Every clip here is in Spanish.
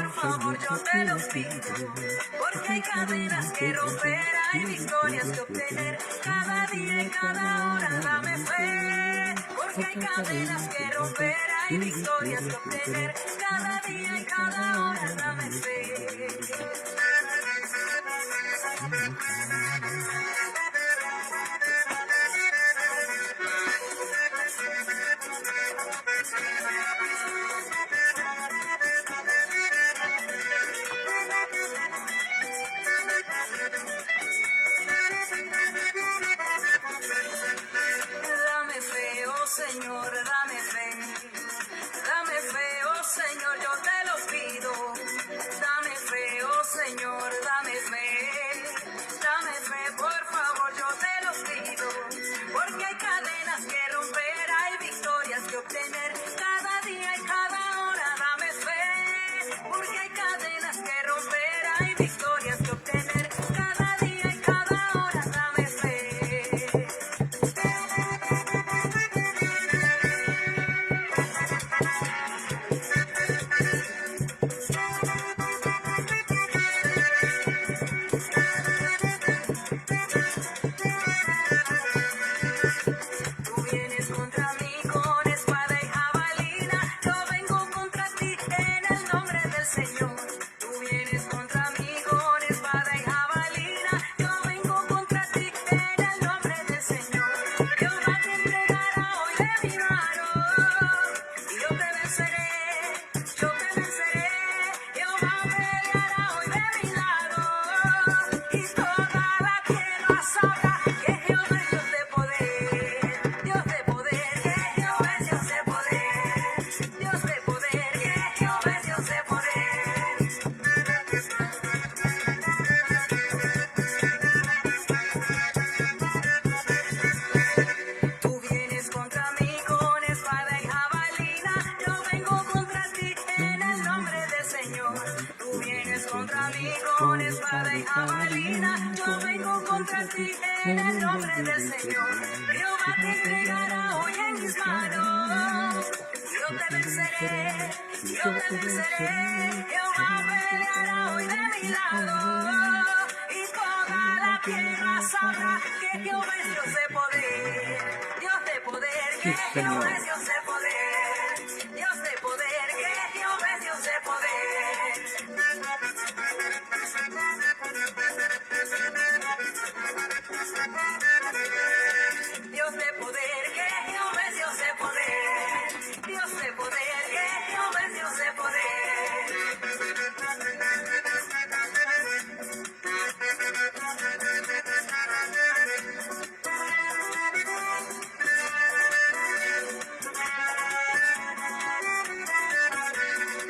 por favor, yo te lo pido, porque hay cadenas que romper, hay victorias que obtener, cada día y cada hora dame fe, porque hay cadenas que romper, hay victorias que obtener, cada día y cada hora dame fe. Dame fe, oh Señor, dame fe, oh Señor, yo te lo pido. Dame fe, oh Señor, dame fe, por favor, yo te lo pido. Porque hay cadenas que romper, hay victorias que obtener, cada día y cada hora dame fe. Porque hay cadenas que romper, hay victorias que obtener, cada día y cada hora dame fe. Tú vienes contra mí con espada y jabalina, yo vengo contra ti en el nombre del Señor. Tú vienes contra mí con espada y jabalina, yo vengo contra ti en el nombre del Señor. Jehová te entregará hoy de mi mano, y yo te venceré, Jehová peleará hoy de mi lado, y toda la tierra sabrá que Jehová es Dios de poder, que Jehová es Dios de poder, que Jehová es Dios de poder. Tú vienes contra mí con espada y jabalina, yo vengo contra ti en el nombre del Señor. Tú vienes contra mí con espada y jabalina, yo vengo contra ti en el nombre del Señor. Jehová te entregará hoy en mis manos, yo te venceré, Jehová peleará hoy de mi lado, y toda la tierra sabrá que Jehová es Dios de poder, que Jehová es Dios de poder, que Jehová es Dios de poder. Dios de poder, que Jehová es Dios de poder, que Jehová es Dios de poder.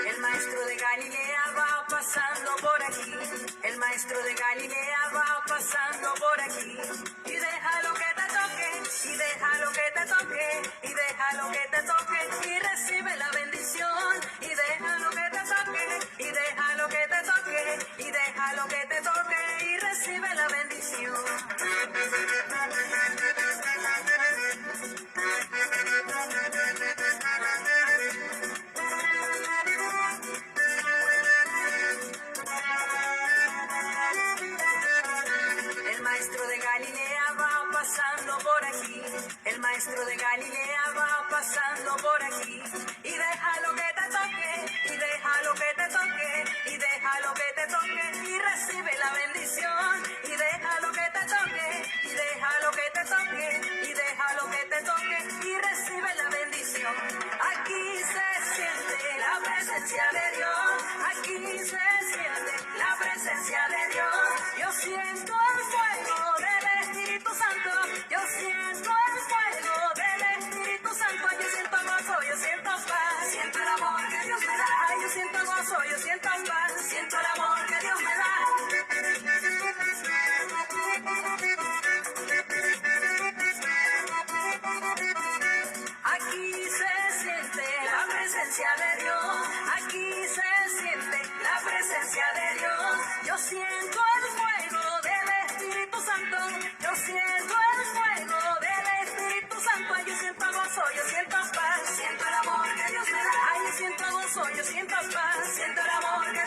El maestro de Galilea va pasando por aquí, el maestro de Galilea va pasando por aquí, y deja lo que te toque, y deja lo que te toque, y deja lo que te toque, y recibe la bendición, y deja lo que te toque, y deja lo que te toque, y deja lo que te toque, y recibe la bendición. El maestro de Galilea va pasando por aquí, el maestro de Galilea va pasando por aquí, y deja lo que te toque, y deja lo que te toque, y deja lo que te toque, y recibe la bendición, y deja lo que te toque, y deja lo que te toque, y deja lo que te toque, y recibe la bendición. Aquí se siente la presencia de Dios, aquí se siente la presencia de Dios. Yo siento el fuego del Espíritu Santo, yo siento el fuego del Espíritu Santo, yo siento gozo, yo siento paz, siento el amor que Dios me da, yo siento gozo, yo siento paz, siento el amor que Dios me da. Aquí se siente la presencia de Dios, aquí se siente la presencia de Dios. Yo siento el fuego del Espíritu Santo, yo siento el fuego del Espíritu Santo. Yo siento gozo, yo siento paz, siento el amor que Dios me da. Yo siento gozo, yo siento paz, siento el amor que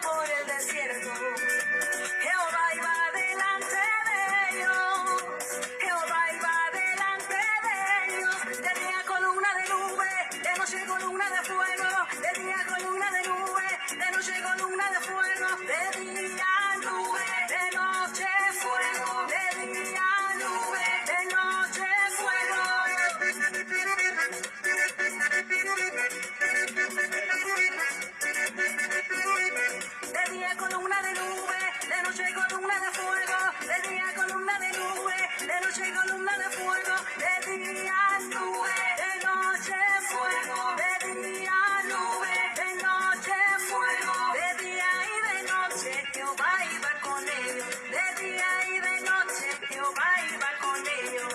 por el desierto. Jehová iba delante de ellos. Jehová iba delante de ellos. De día columna de nube, de noche columna de fuego. De día columna de nube, de noche columna de fuego. De día nube, de noche fuego. De día nube, de noche fuego. De día columna de nube, de noche columna de fuego. De día columna de nube, de noche columna de fuego. De día nube, de noche fuego. De día nube, de noche fuego. De día y de noche Jehová iba con ellos. De día y de noche Jehová iba con ellos.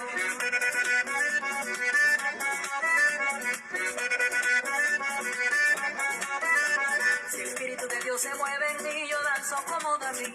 Si el Espíritu de Dios se mueve en mí, yo danzo como David.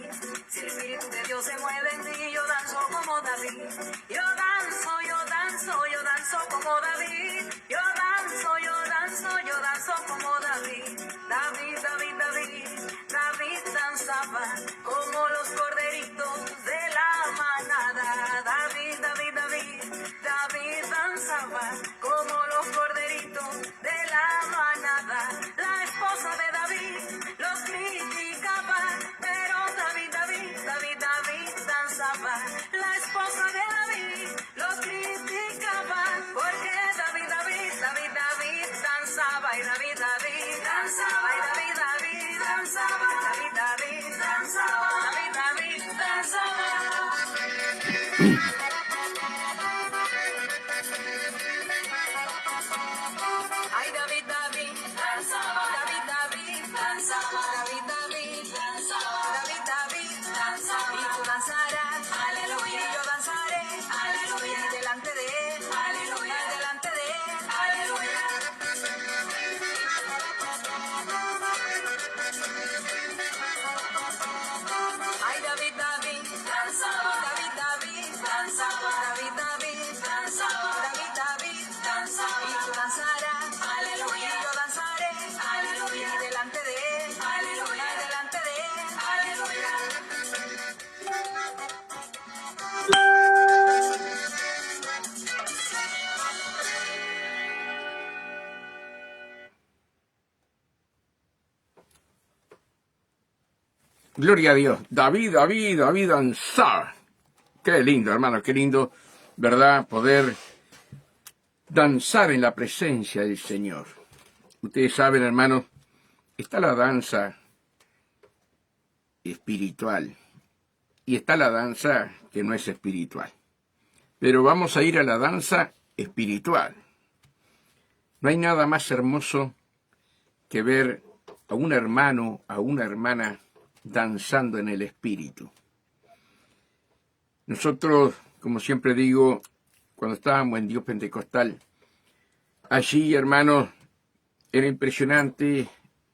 Si el Espíritu de Dios se mueve en mí, yo danzo como David. Yo danzo, yo danzo, yo danzo como David. Yo danzo, yo danzo, yo danzo como David. David, David, David, David danzaba como los corderitos de la manada. David, David, David, David danzaba como los corderitos de la manada. La esposa de David los criticaba, pero David, David, David, David danzaba. La esposa de David los criticaba, porque David, David, David, David danzaba. Y David, David danzaba. Y David, David danzaba. David, David danzaba. David, David danzaba. Ay, David, David danzaba. David, David danzaba. David, David danzaba. David, David danzaba. Y tú danzarás, aleluya. Y yo danzaré, aleluya. Y delante de él, aleluya. Y delante de él, aleluya. Ay, David, David danzaba. David, David danzaba. David, David danzaba. David, David danzaba. Y tú danzarás, aleluya. Y yo danzaré, aleluya. Y delante de él, aleluya. Y delante de él, aleluya. Gloria a Dios. David, David, David danzar. Qué lindo, hermano, qué lindo, ¿verdad? Poder danzar en la presencia del Señor. Ustedes saben, hermanos, está la danza espiritual y está la danza que no es espiritual. Pero vamos a ir a la danza espiritual. No hay nada más hermoso que ver a un hermano, a una hermana danzando en el espíritu. Nosotros, como siempre digo, cuando estábamos en Dios Pentecostal, allí, hermanos, era impresionante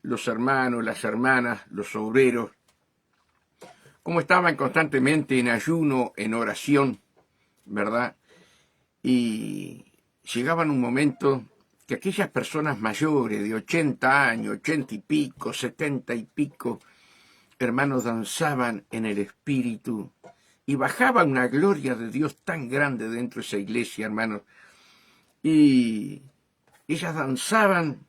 los hermanos, las hermanas, los obreros, cómo estaban constantemente en ayuno, en oración, ¿verdad? Y llegaban un momento que aquellas personas mayores de 80 años, 80 y pico, 70 y pico, hermanos, danzaban en el espíritu y bajaba una gloria de Dios tan grande dentro de esa iglesia, hermanos. Y ellas danzaban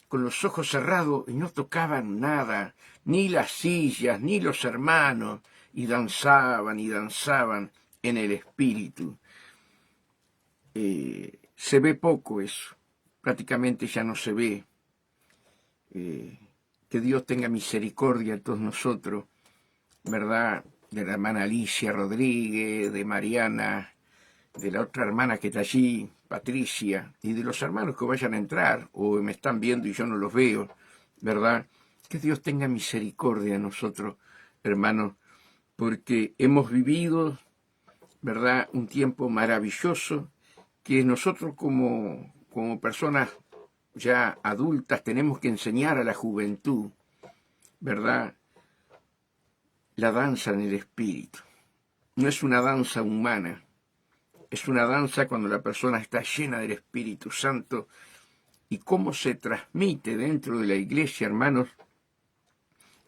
con los ojos cerrados y no tocaban nada, ni las sillas, ni los hermanos, y danzaban en el espíritu. Se ve poco eso, prácticamente ya no se ve. Que Dios tenga misericordia de todos nosotros, ¿verdad? De la hermana Alicia Rodríguez, de Mariana, de la otra hermana que está allí, Patricia, y de los hermanos que vayan a entrar, o me están viendo y yo no los veo, ¿verdad? Que Dios tenga misericordia de nosotros, hermanos, porque hemos vivido, ¿verdad?, un tiempo maravilloso, que nosotros como personas ya adultas tenemos que enseñar a la juventud, ¿verdad?, la danza en el espíritu. No es una danza humana, es una danza cuando la persona está llena del Espíritu Santo. Y cómo se transmite dentro de la iglesia, hermanos,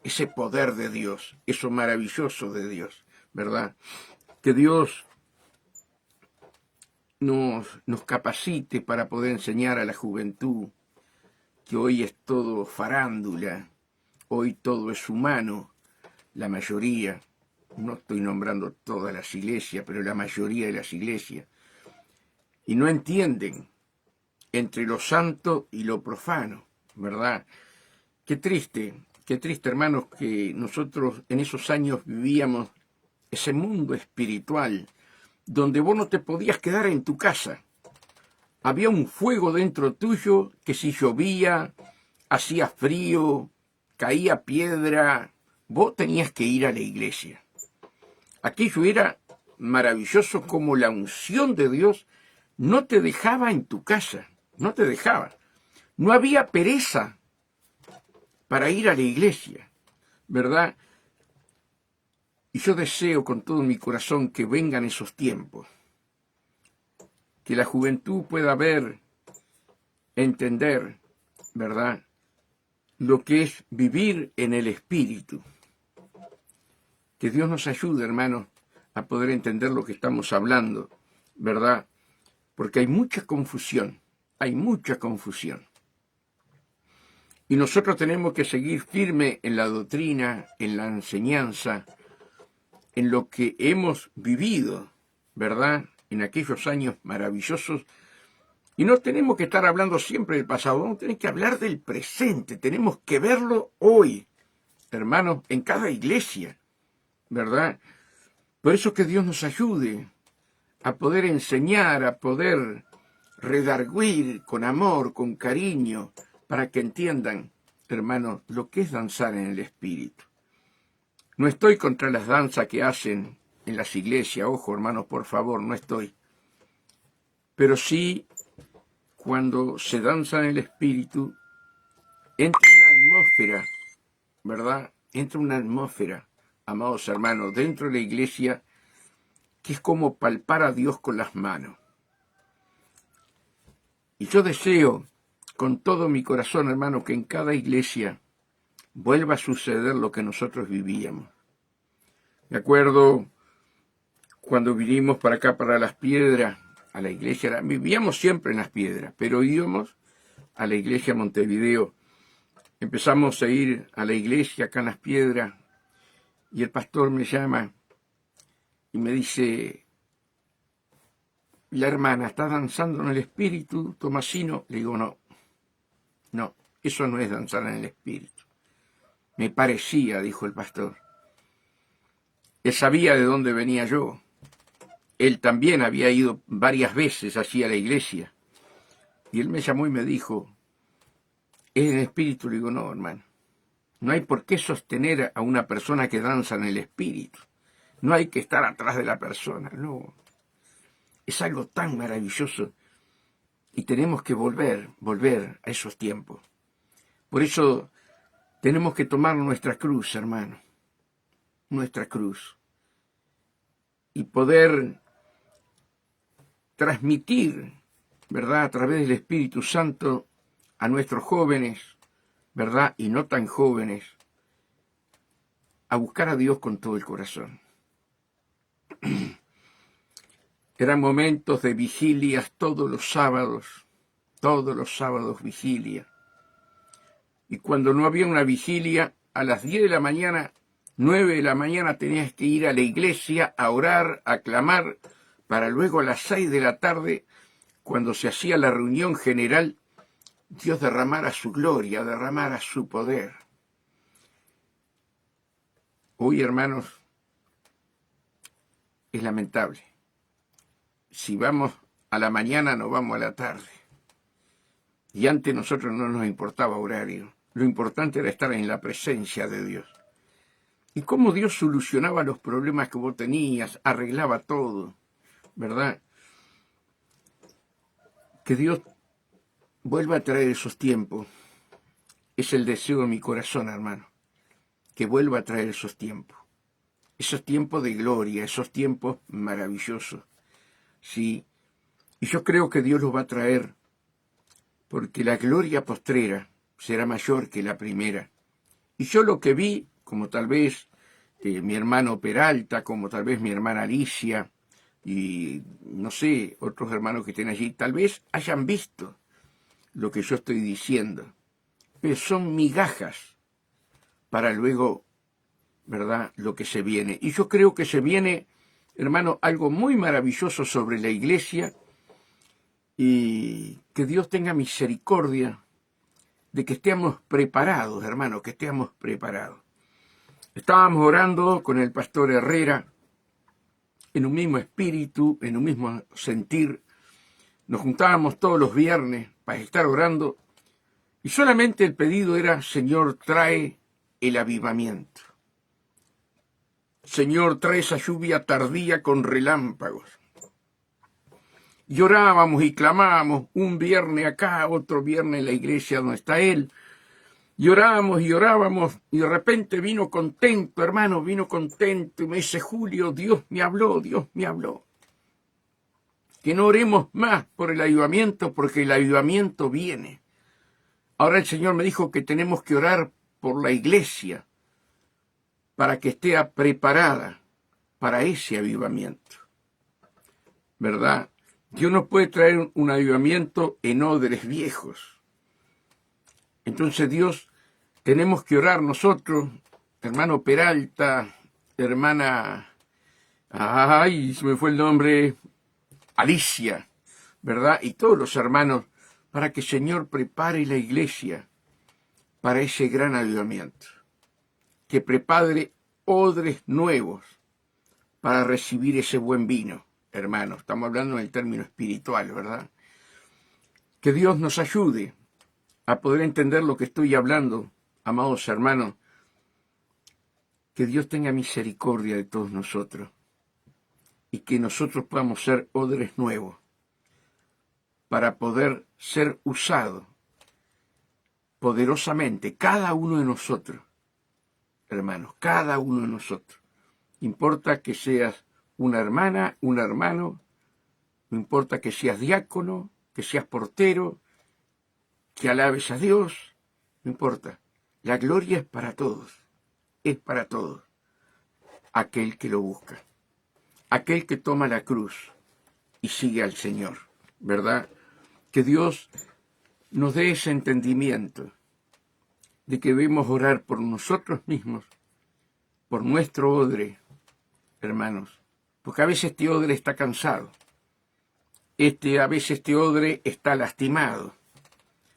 ese poder de Dios, eso maravilloso de Dios, ¿verdad? Que Dios nos capacite para poder enseñar a la juventud que hoy es todo farándula, hoy todo es humano, la mayoría, no estoy nombrando todas las iglesias, pero la mayoría de las iglesias, y no entienden entre lo santo y lo profano, ¿verdad? Qué triste, hermanos, que nosotros en esos años vivíamos ese mundo espiritual donde vos no te podías quedar en tu casa. Había un fuego dentro tuyo que si llovía, hacía frío, caía piedra, vos tenías que ir a la iglesia. Aquello era maravilloso, como la unción de Dios no te dejaba en tu casa, no te dejaba. No había pereza para ir a la iglesia, ¿verdad? Y yo deseo con todo mi corazón que vengan esos tiempos, que la juventud pueda ver, entender, ¿verdad?, lo que es vivir en el Espíritu. Que Dios nos ayude, hermanos, a poder entender lo que estamos hablando, ¿verdad? Porque hay mucha confusión, hay mucha confusión. Y nosotros tenemos que seguir firme en la doctrina, en la enseñanza, en lo que hemos vivido, ¿verdad?, en aquellos años maravillosos. Y no tenemos que estar hablando siempre del pasado, vamos a tener que hablar del presente, tenemos que verlo hoy, hermanos, en cada iglesia, ¿verdad? Por eso que Dios nos ayude a poder enseñar, a poder redarguir con amor, con cariño, para que entiendan, hermanos, lo que es danzar en el Espíritu. No estoy contra las danzas que hacen en las iglesias, ojo, hermanos, por favor, no estoy. Pero sí, cuando se danza en el Espíritu, entra una atmósfera, ¿verdad? Entra una atmósfera, amados hermanos, dentro de la iglesia, que es como palpar a Dios con las manos. Y yo deseo, con todo mi corazón, hermano, que en cada iglesia vuelva a suceder lo que nosotros vivíamos. Me acuerdo cuando vinimos para acá, para Las Piedras, a la iglesia, vivíamos siempre en Las Piedras, pero íbamos a la iglesia Montevideo. Empezamos a ir a la iglesia acá en Las Piedras y el pastor me llama y me dice: la hermana está danzando en el Espíritu, Tomasino. Le digo, no, eso no es danzar en el Espíritu. Me parecía, dijo el pastor. Él sabía de dónde venía yo. Él también había ido varias veces allí a la iglesia. Y él me llamó y me dijo, ¿es en el Espíritu? Le digo, no, hermano. No hay por qué sostener a una persona que danza en el Espíritu. No hay que estar atrás de la persona, no. Es algo tan maravilloso. Y tenemos que volver a esos tiempos. Por eso tenemos que tomar nuestra cruz, hermano. Nuestra cruz. Y poder transmitir, ¿verdad?, a través del Espíritu Santo a nuestros jóvenes, ¿verdad?, y no tan jóvenes, a buscar a Dios con todo el corazón. Eran momentos de vigilias todos los sábados vigilia. Y cuando no había una vigilia, a las 10 de la mañana, 9 de la mañana tenías que ir a la iglesia a orar, a clamar, para luego a las 6 de la tarde, cuando se hacía la reunión general, Dios derramara su gloria, derramara su poder. Hoy, hermanos, es lamentable. Si vamos a la mañana, no vamos a la tarde. Y antes nosotros no nos importaba horario. Lo importante era estar en la presencia de Dios. Y cómo Dios solucionaba los problemas que vos tenías, arreglaba todo, ¿verdad? Que Dios vuelva a traer esos tiempos. Es el deseo de mi corazón, hermano. Que vuelva a traer esos tiempos. Esos tiempos de gloria, esos tiempos maravillosos. Sí. Y yo creo que Dios los va a traer, porque la gloria postrera será mayor que la primera. Y yo lo que vi como tal vez mi hermano Peralta, como tal vez mi hermana Alicia, y no sé, otros hermanos que estén allí, tal vez hayan visto lo que yo estoy diciendo, pero son migajas para luego, ¿verdad?, lo que se viene. Y yo creo que se viene, hermano, algo muy maravilloso sobre la iglesia, y que Dios tenga misericordia de que estemos preparados, hermano, que estemos preparados. Estábamos orando con el pastor Herrera, en un mismo espíritu, en un mismo sentir. Nos juntábamos todos los viernes para estar orando, y solamente el pedido era: Señor, trae el avivamiento. Señor, trae esa lluvia tardía con relámpagos. Y orábamos y clamábamos, un viernes acá, otro viernes en la iglesia donde está él. Y orábamos, y de repente vino contento, hermano, vino contento, y me dice: Julio, Dios me habló. Que no oremos más por el avivamiento, porque el avivamiento viene. Ahora el Señor me dijo que tenemos que orar por la iglesia, para que esté preparada para ese avivamiento. ¿Verdad? Dios no puede traer un avivamiento en odres viejos. Entonces Dios, tenemos que orar nosotros, hermano Peralta, hermana, se me fue el nombre, Alicia, ¿verdad? Y todos los hermanos, para que el Señor prepare la iglesia para ese gran avivamiento. Que prepare odres nuevos para recibir ese buen vino, hermano. Estamos hablando en el término espiritual, ¿verdad? Que Dios nos ayude a poder entender lo que estoy hablando, amados hermanos. Que Dios tenga misericordia de todos nosotros y que nosotros podamos ser odres nuevos para poder ser usados poderosamente, cada uno de nosotros, hermanos, cada uno de nosotros. No importa que seas una hermana, un hermano, no importa que seas diácono, que seas portero, que alabes a Dios, no importa. La gloria es para todos, aquel que lo busca, aquel que toma la cruz y sigue al Señor, ¿verdad? Que Dios nos dé ese entendimiento de que debemos orar por nosotros mismos, por nuestro odre, hermanos, porque a veces este odre está cansado, a veces este odre está lastimado,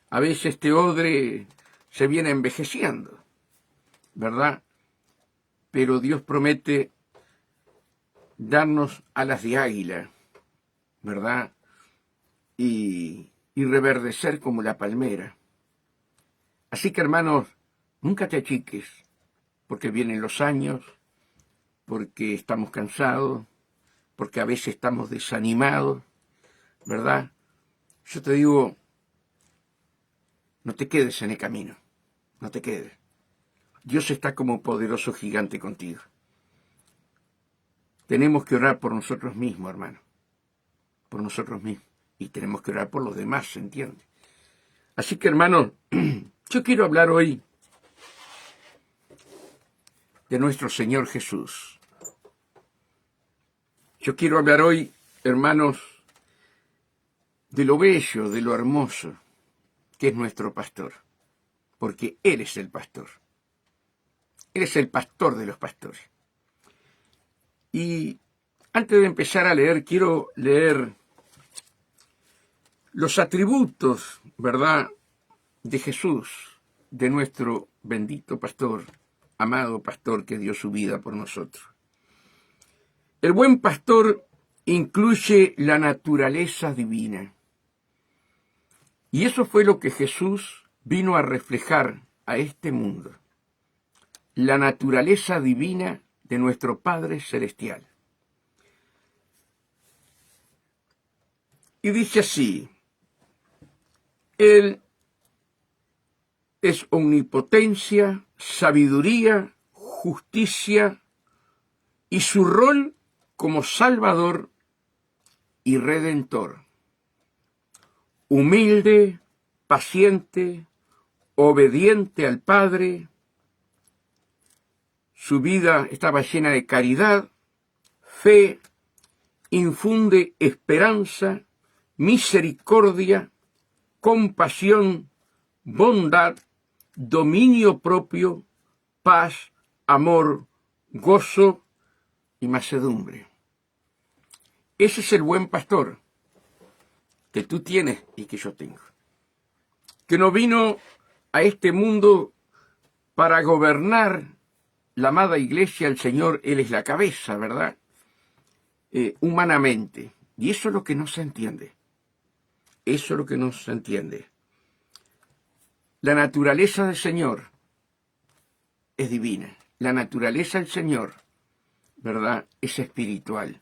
a veces este odre se viene envejeciendo, ¿verdad? Pero Dios promete darnos alas de águila, ¿verdad? Y reverdecer como la palmera. Así que, hermanos, nunca te achiques, porque vienen los años, porque estamos cansados, porque a veces estamos desanimados, ¿verdad? Yo te digo, no te quedes en el camino, no te quedes. Dios está como poderoso gigante contigo. Tenemos que orar por nosotros mismos, hermano, por nosotros mismos, y tenemos que orar por los demás, ¿se entiende? Así que, hermanos, yo quiero hablar hoy de nuestro Señor Jesús. Yo quiero hablar hoy, hermanos, de lo bello, de lo hermoso que es nuestro pastor, porque Él es el pastor. Él es el pastor de los pastores. Y antes de empezar a leer, quiero leer los atributos, ¿verdad?, de Jesús, de nuestro bendito pastor, amado pastor que dio su vida por nosotros. El buen pastor incluye la naturaleza divina. Y eso fue lo que Jesús vino a reflejar a este mundo. La naturaleza divina de nuestro Padre Celestial. Y dice así: Él es omnipotencia, sabiduría, justicia y su rol como Salvador y Redentor. Humilde, paciente, obediente al Padre Su vida estaba llena de caridad, fe, infunde esperanza, misericordia, compasión, bondad, dominio propio, paz, amor, gozo y mansedumbre. Ese es el buen pastor que tú tienes y que yo tengo. Que no vino a este mundo para gobernar la amada iglesia, el Señor, Él es la cabeza, ¿verdad? Humanamente. Y eso es lo que no se entiende. Eso es lo que no se entiende. La naturaleza del Señor es divina. La naturaleza del Señor, ¿verdad?, es espiritual.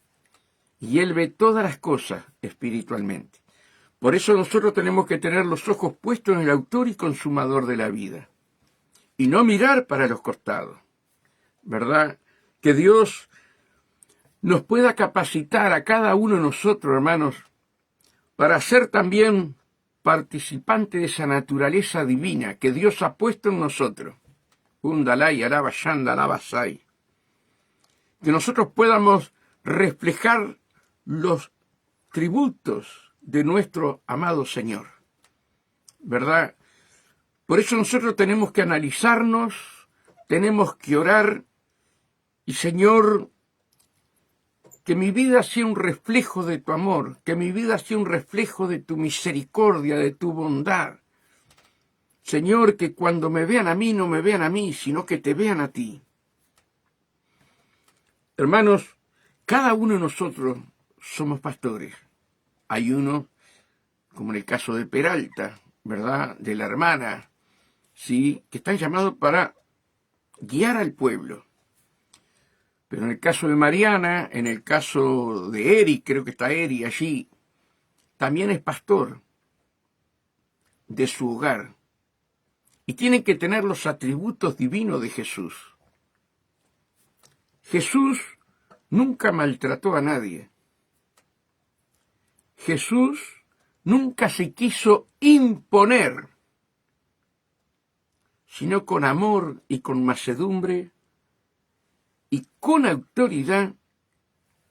Y Él ve todas las cosas espiritualmente. Por eso nosotros tenemos que tener los ojos puestos en el autor y consumador de la vida. Y no mirar para los costados, ¿verdad? Que Dios nos pueda capacitar a cada uno de nosotros, hermanos, para ser también participante de esa naturaleza divina que Dios ha puesto en nosotros. Undalay, alaba, shanda, alaba, sai. Que nosotros podamos reflejar los tributos de nuestro amado Señor, ¿verdad? Por eso nosotros tenemos que analizarnos, tenemos que orar, y Señor, que mi vida sea un reflejo de tu amor, que mi vida sea un reflejo de tu misericordia, de tu bondad. Señor, que cuando me vean a mí, no me vean a mí, sino que te vean a ti. Hermanos, cada uno de nosotros somos pastores. Hay uno, como en el caso de Peralta, ¿verdad?, de la hermana, ¿sí?, que están llamados para guiar al pueblo. Pero en el caso de Mariana, en el caso de Eri, creo que está Eri allí, también es pastor de su hogar. Y tienen que tener los atributos divinos de Jesús. Jesús nunca maltrató a nadie. Jesús nunca se quiso imponer, sino con amor y con mansedumbre y con autoridad.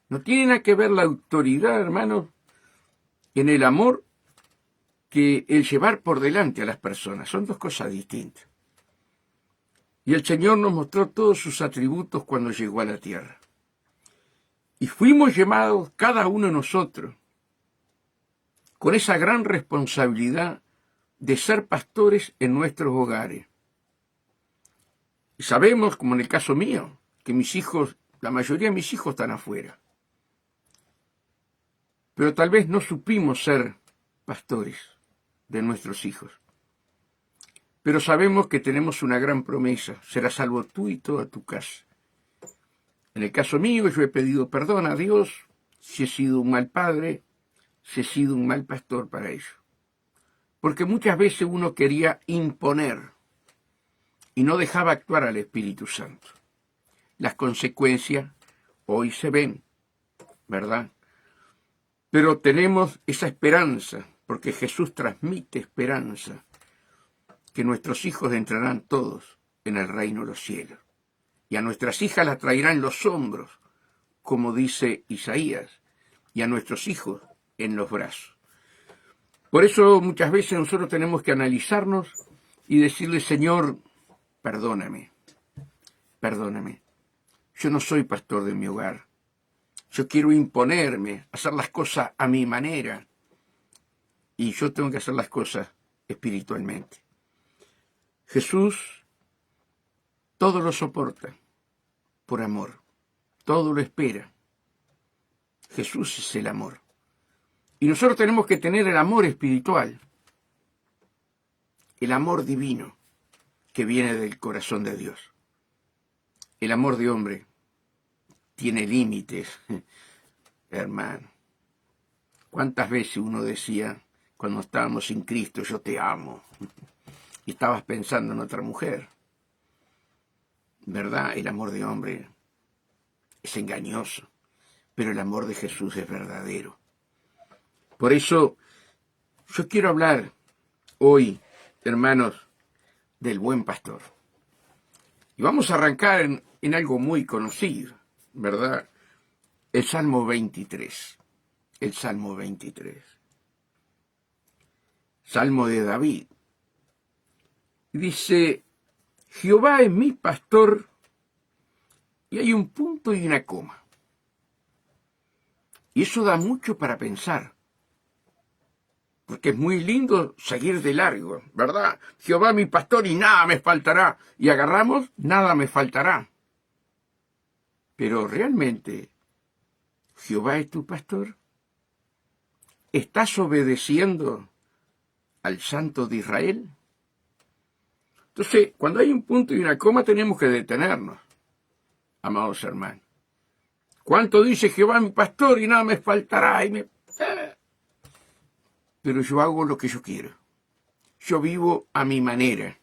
No tiene nada que ver la autoridad, hermanos, en el amor que el llevar por delante a las personas. Son dos cosas distintas. Y el Señor nos mostró todos sus atributos cuando llegó a la tierra. Y fuimos llamados, cada uno de nosotros, con esa gran responsabilidad de ser pastores en nuestros hogares. Y sabemos, como en el caso mío, que mis hijos, la mayoría de mis hijos están afuera. Pero tal vez no supimos ser pastores de nuestros hijos. Pero sabemos que tenemos una gran promesa: serás salvo tú y toda tu casa. En el caso mío, yo he pedido perdón a Dios si he sido un mal padre, si he sido un mal pastor para ellos. Porque muchas veces uno quería imponer y no dejaba actuar al Espíritu Santo. Las consecuencias hoy se ven, ¿verdad? Pero tenemos esa esperanza, porque Jesús transmite esperanza, que nuestros hijos entrarán todos en el reino de los cielos. Y a nuestras hijas las traerá en los hombros, como dice Isaías, y a nuestros hijos en los brazos. Por eso muchas veces nosotros tenemos que analizarnos y decirle: Señor, perdóname, perdóname. Yo no soy pastor de mi hogar. Yo quiero imponerme, hacer las cosas a mi manera. Y yo tengo que hacer las cosas espiritualmente. Jesús todo lo soporta por amor. Todo lo espera. Jesús es el amor. Y nosotros tenemos que tener el amor espiritual. El amor divino que viene del corazón de Dios. El amor de hombre tiene límites, hermano. ¿Cuántas veces uno decía, cuando estábamos sin Cristo, yo te amo? Y estabas pensando en otra mujer. ¿Verdad? El amor de hombre es engañoso, pero el amor de Jesús es verdadero. Por eso, yo quiero hablar hoy, hermanos, del buen pastor. Y vamos a arrancar en algo muy conocido, ¿verdad? El Salmo 23. El Salmo 23. Salmo de David. Dice, Jehová es mi pastor, y hay un punto y una coma. Y eso da mucho para pensar, porque es muy lindo seguir de largo, ¿verdad? Jehová es mi pastor y nada me faltará. Y agarramos, nada me faltará. Pero realmente, ¿Jehová es tu pastor? ¿Estás obedeciendo al Santo de Israel? Entonces, cuando hay un punto y una coma, tenemos que detenernos, amados hermanos. ¿Cuánto dice Jehová mi pastor y nada me faltará? Pero yo hago lo que yo quiero. Yo vivo a mi manera.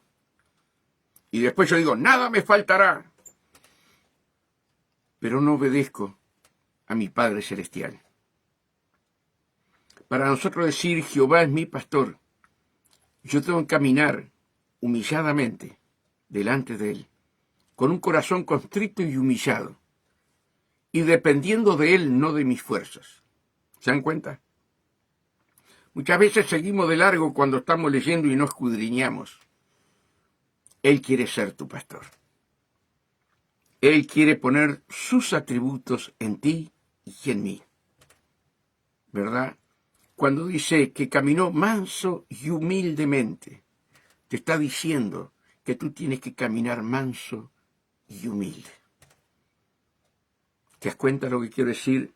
Y después yo digo, nada me faltará. Pero no obedezco a mi Padre Celestial. Para nosotros decir, Jehová es mi pastor, yo tengo que caminar humilladamente delante de Él, con un corazón constrito y humillado, y dependiendo de Él, no de mis fuerzas. ¿Se dan cuenta? Muchas veces seguimos de largo cuando estamos leyendo y no escudriñamos. Él quiere ser tu pastor. Él quiere poner sus atributos en ti y en mí. ¿Verdad? Cuando dice que caminó manso y humildemente, te está diciendo que tú tienes que caminar manso y humilde. ¿Te das cuenta lo que quiero decir?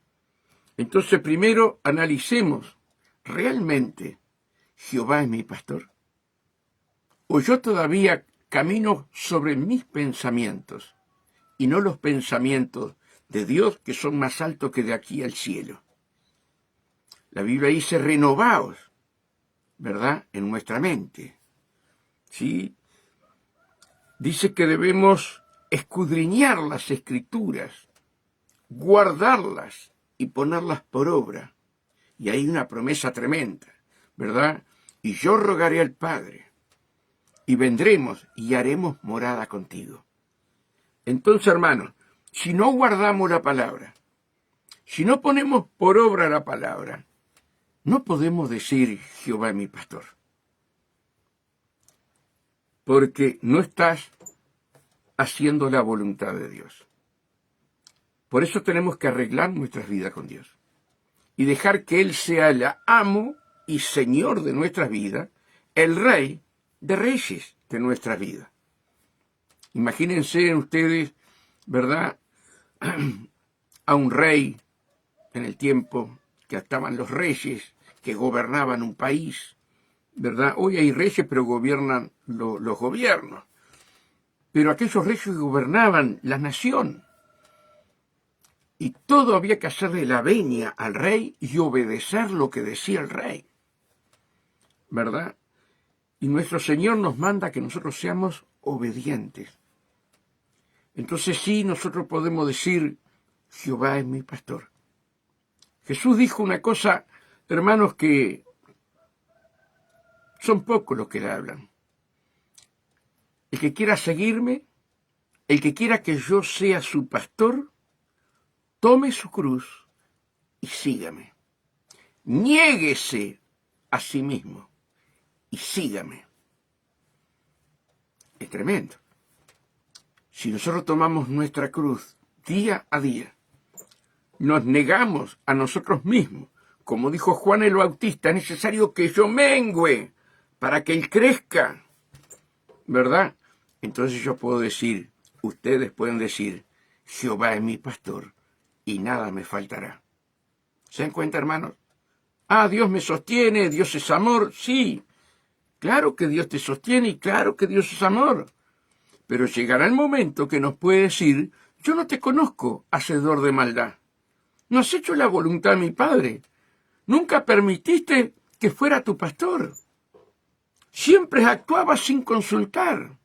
Entonces primero analicemos, ¿realmente Jehová es mi pastor? ¿O yo todavía camino sobre mis pensamientos y no los pensamientos de Dios que son más altos que de aquí al cielo? La Biblia dice renovaos, ¿verdad? En nuestra mente. ¿Sí? Dice que debemos escudriñar las Escrituras, guardarlas y ponerlas por obra. Y hay una promesa tremenda, ¿verdad? Y yo rogaré al Padre, y vendremos y haremos morada contigo. Entonces, hermanos, si no guardamos la palabra, si no ponemos por obra la palabra, no podemos decir Jehová es mi pastor. Porque no estás haciendo la voluntad de Dios. Por eso tenemos que arreglar nuestras vidas con Dios. Y dejar que Él sea el amo y Señor de nuestras vidas, el Rey de reyes de nuestras vidas. Imagínense ustedes, ¿verdad?, a un rey en el tiempo que estaban los reyes que gobernaban un país, ¿verdad? Hoy hay reyes, pero gobiernan los gobiernos. Pero aquellos reyes gobernaban la nación. Y todo había que hacerle la venia al rey y obedecer lo que decía el rey, ¿verdad? Y nuestro Señor nos manda que nosotros seamos obedientes. Entonces sí, nosotros podemos decir, Jehová es mi pastor. Jesús dijo una cosa, hermanos, que son pocos los que le hablan. El que quiera seguirme, el que quiera que yo sea su pastor, tome su cruz y sígame. Niéguese a sí mismo y sígame. Es tremendo. Si nosotros tomamos nuestra cruz día a día, nos negamos a nosotros mismos, como dijo Juan el Bautista, es necesario que yo mengüe para que Él crezca, ¿verdad? Entonces yo puedo decir, ustedes pueden decir, Jehová es mi pastor y nada me faltará. ¿Se dan cuenta, hermanos? Ah, Dios me sostiene, Dios es amor, sí. Claro que Dios te sostiene y claro que Dios es amor. Pero llegará el momento que nos puede decir, yo no te conozco, hacedor de maldad. No has hecho la voluntad de mi Padre. Nunca permitiste que fuera tu pastor. Siempre actuabas sin consultar.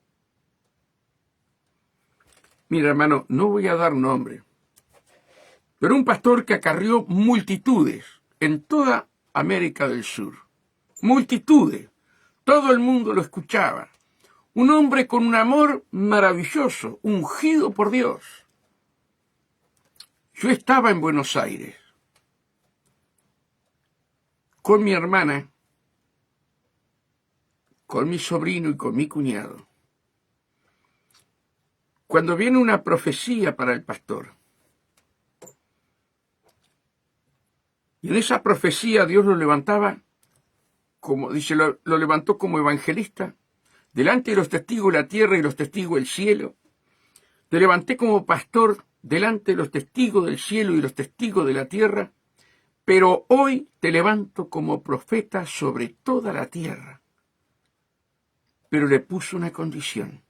Mira, hermano, no voy a dar nombre, pero un pastor que acarrió multitudes en toda América del Sur. Multitudes. Todo el mundo lo escuchaba. Un hombre con un amor maravilloso, ungido por Dios. Yo estaba en Buenos Aires con mi hermana, con mi sobrino y con mi cuñado, cuando viene una profecía para el pastor. Y en esa profecía Dios lo levantaba, como dice, lo levantó como evangelista, delante de los testigos de la tierra y los testigos del cielo. Te levanté como pastor delante de los testigos del cielo y los testigos de la tierra, pero hoy te levanto como profeta sobre toda la tierra. Pero le puso una condición.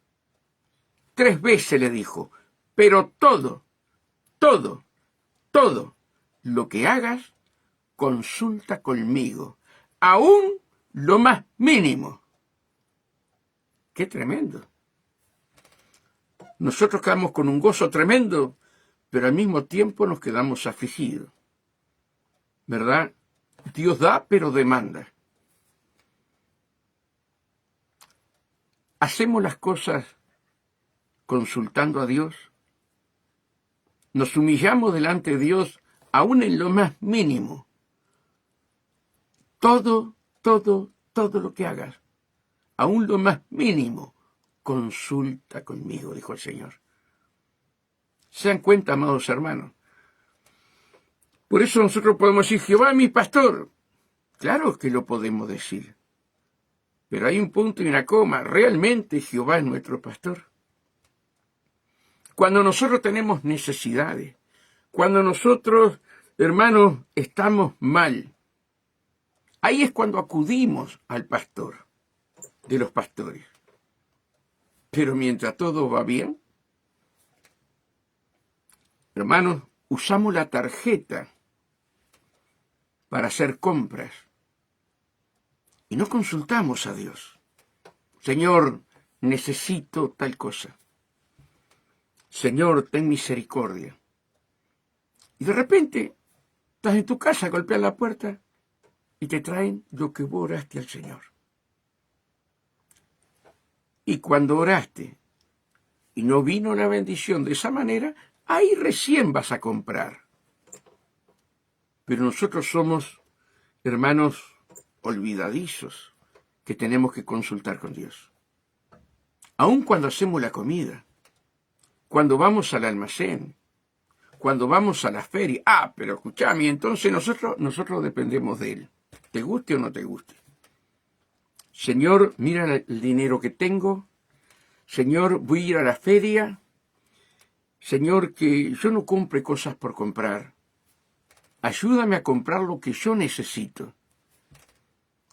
3 veces le dijo, pero todo lo que hagas, consulta conmigo, aún lo más mínimo. ¡Qué tremendo! Nosotros quedamos con un gozo tremendo, pero al mismo tiempo nos quedamos afligidos. ¿Verdad? Dios da, pero demanda. ¿Hacemos las cosas consultando a Dios? ¿Nos humillamos delante de Dios aún en lo más mínimo? Todo lo que hagas, aún lo más mínimo, consulta conmigo, dijo el Señor. ¿Se dan cuenta, amados hermanos? Por eso nosotros podemos decir, Jehová es mi pastor. Claro que lo podemos decir. Pero hay un punto y una coma. Realmente Jehová es nuestro pastor. Cuando nosotros tenemos necesidades, cuando nosotros, hermanos, estamos mal, ahí es cuando acudimos al pastor de los pastores. Pero mientras todo va bien, hermanos, usamos la tarjeta para hacer compras y no consultamos a Dios. Señor, necesito tal cosa. Señor, ten misericordia. Y de repente, estás en tu casa, golpeas la puerta y te traen lo que vos oraste al Señor. Y cuando oraste y no vino la bendición de esa manera, ahí recién vas a comprar. Pero nosotros somos, hermanos, olvidadizos, que tenemos que consultar con Dios. Aun cuando hacemos la comida, cuando vamos al almacén, cuando vamos a la feria. Pero escuchame, entonces nosotros dependemos de Él. ¿Te guste o no te guste? Señor, mira el dinero que tengo. Señor, voy a ir a la feria. Señor, que yo no compre cosas por comprar. Ayúdame a comprar lo que yo necesito.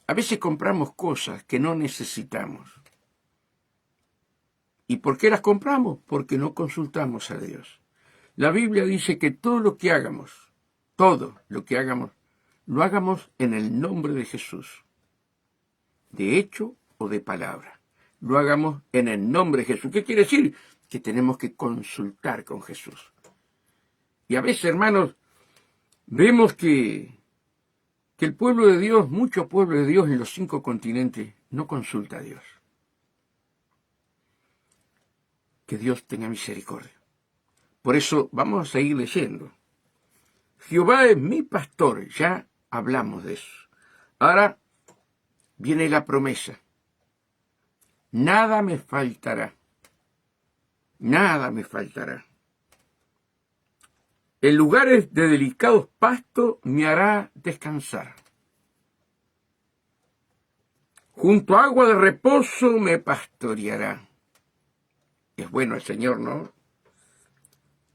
A veces compramos cosas que no necesitamos. ¿Y por qué las compramos? Porque no consultamos a Dios. La Biblia dice que todo lo que hagamos, lo hagamos en el nombre de Jesús. De hecho o de palabra. Lo hagamos en el nombre de Jesús. ¿Qué quiere decir? Que tenemos que consultar con Jesús. Y a veces, hermanos, vemos que el pueblo de Dios, mucho pueblo de Dios en los 5 continentes, no consulta a Dios. Que Dios tenga misericordia. Por eso vamos a seguir leyendo. Jehová es mi pastor, ya hablamos de eso. Ahora viene la promesa. Nada me faltará. Nada me faltará. En lugares de delicados pastos me hará descansar. Junto a agua de reposo me pastoreará. Es bueno el Señor, ¿no?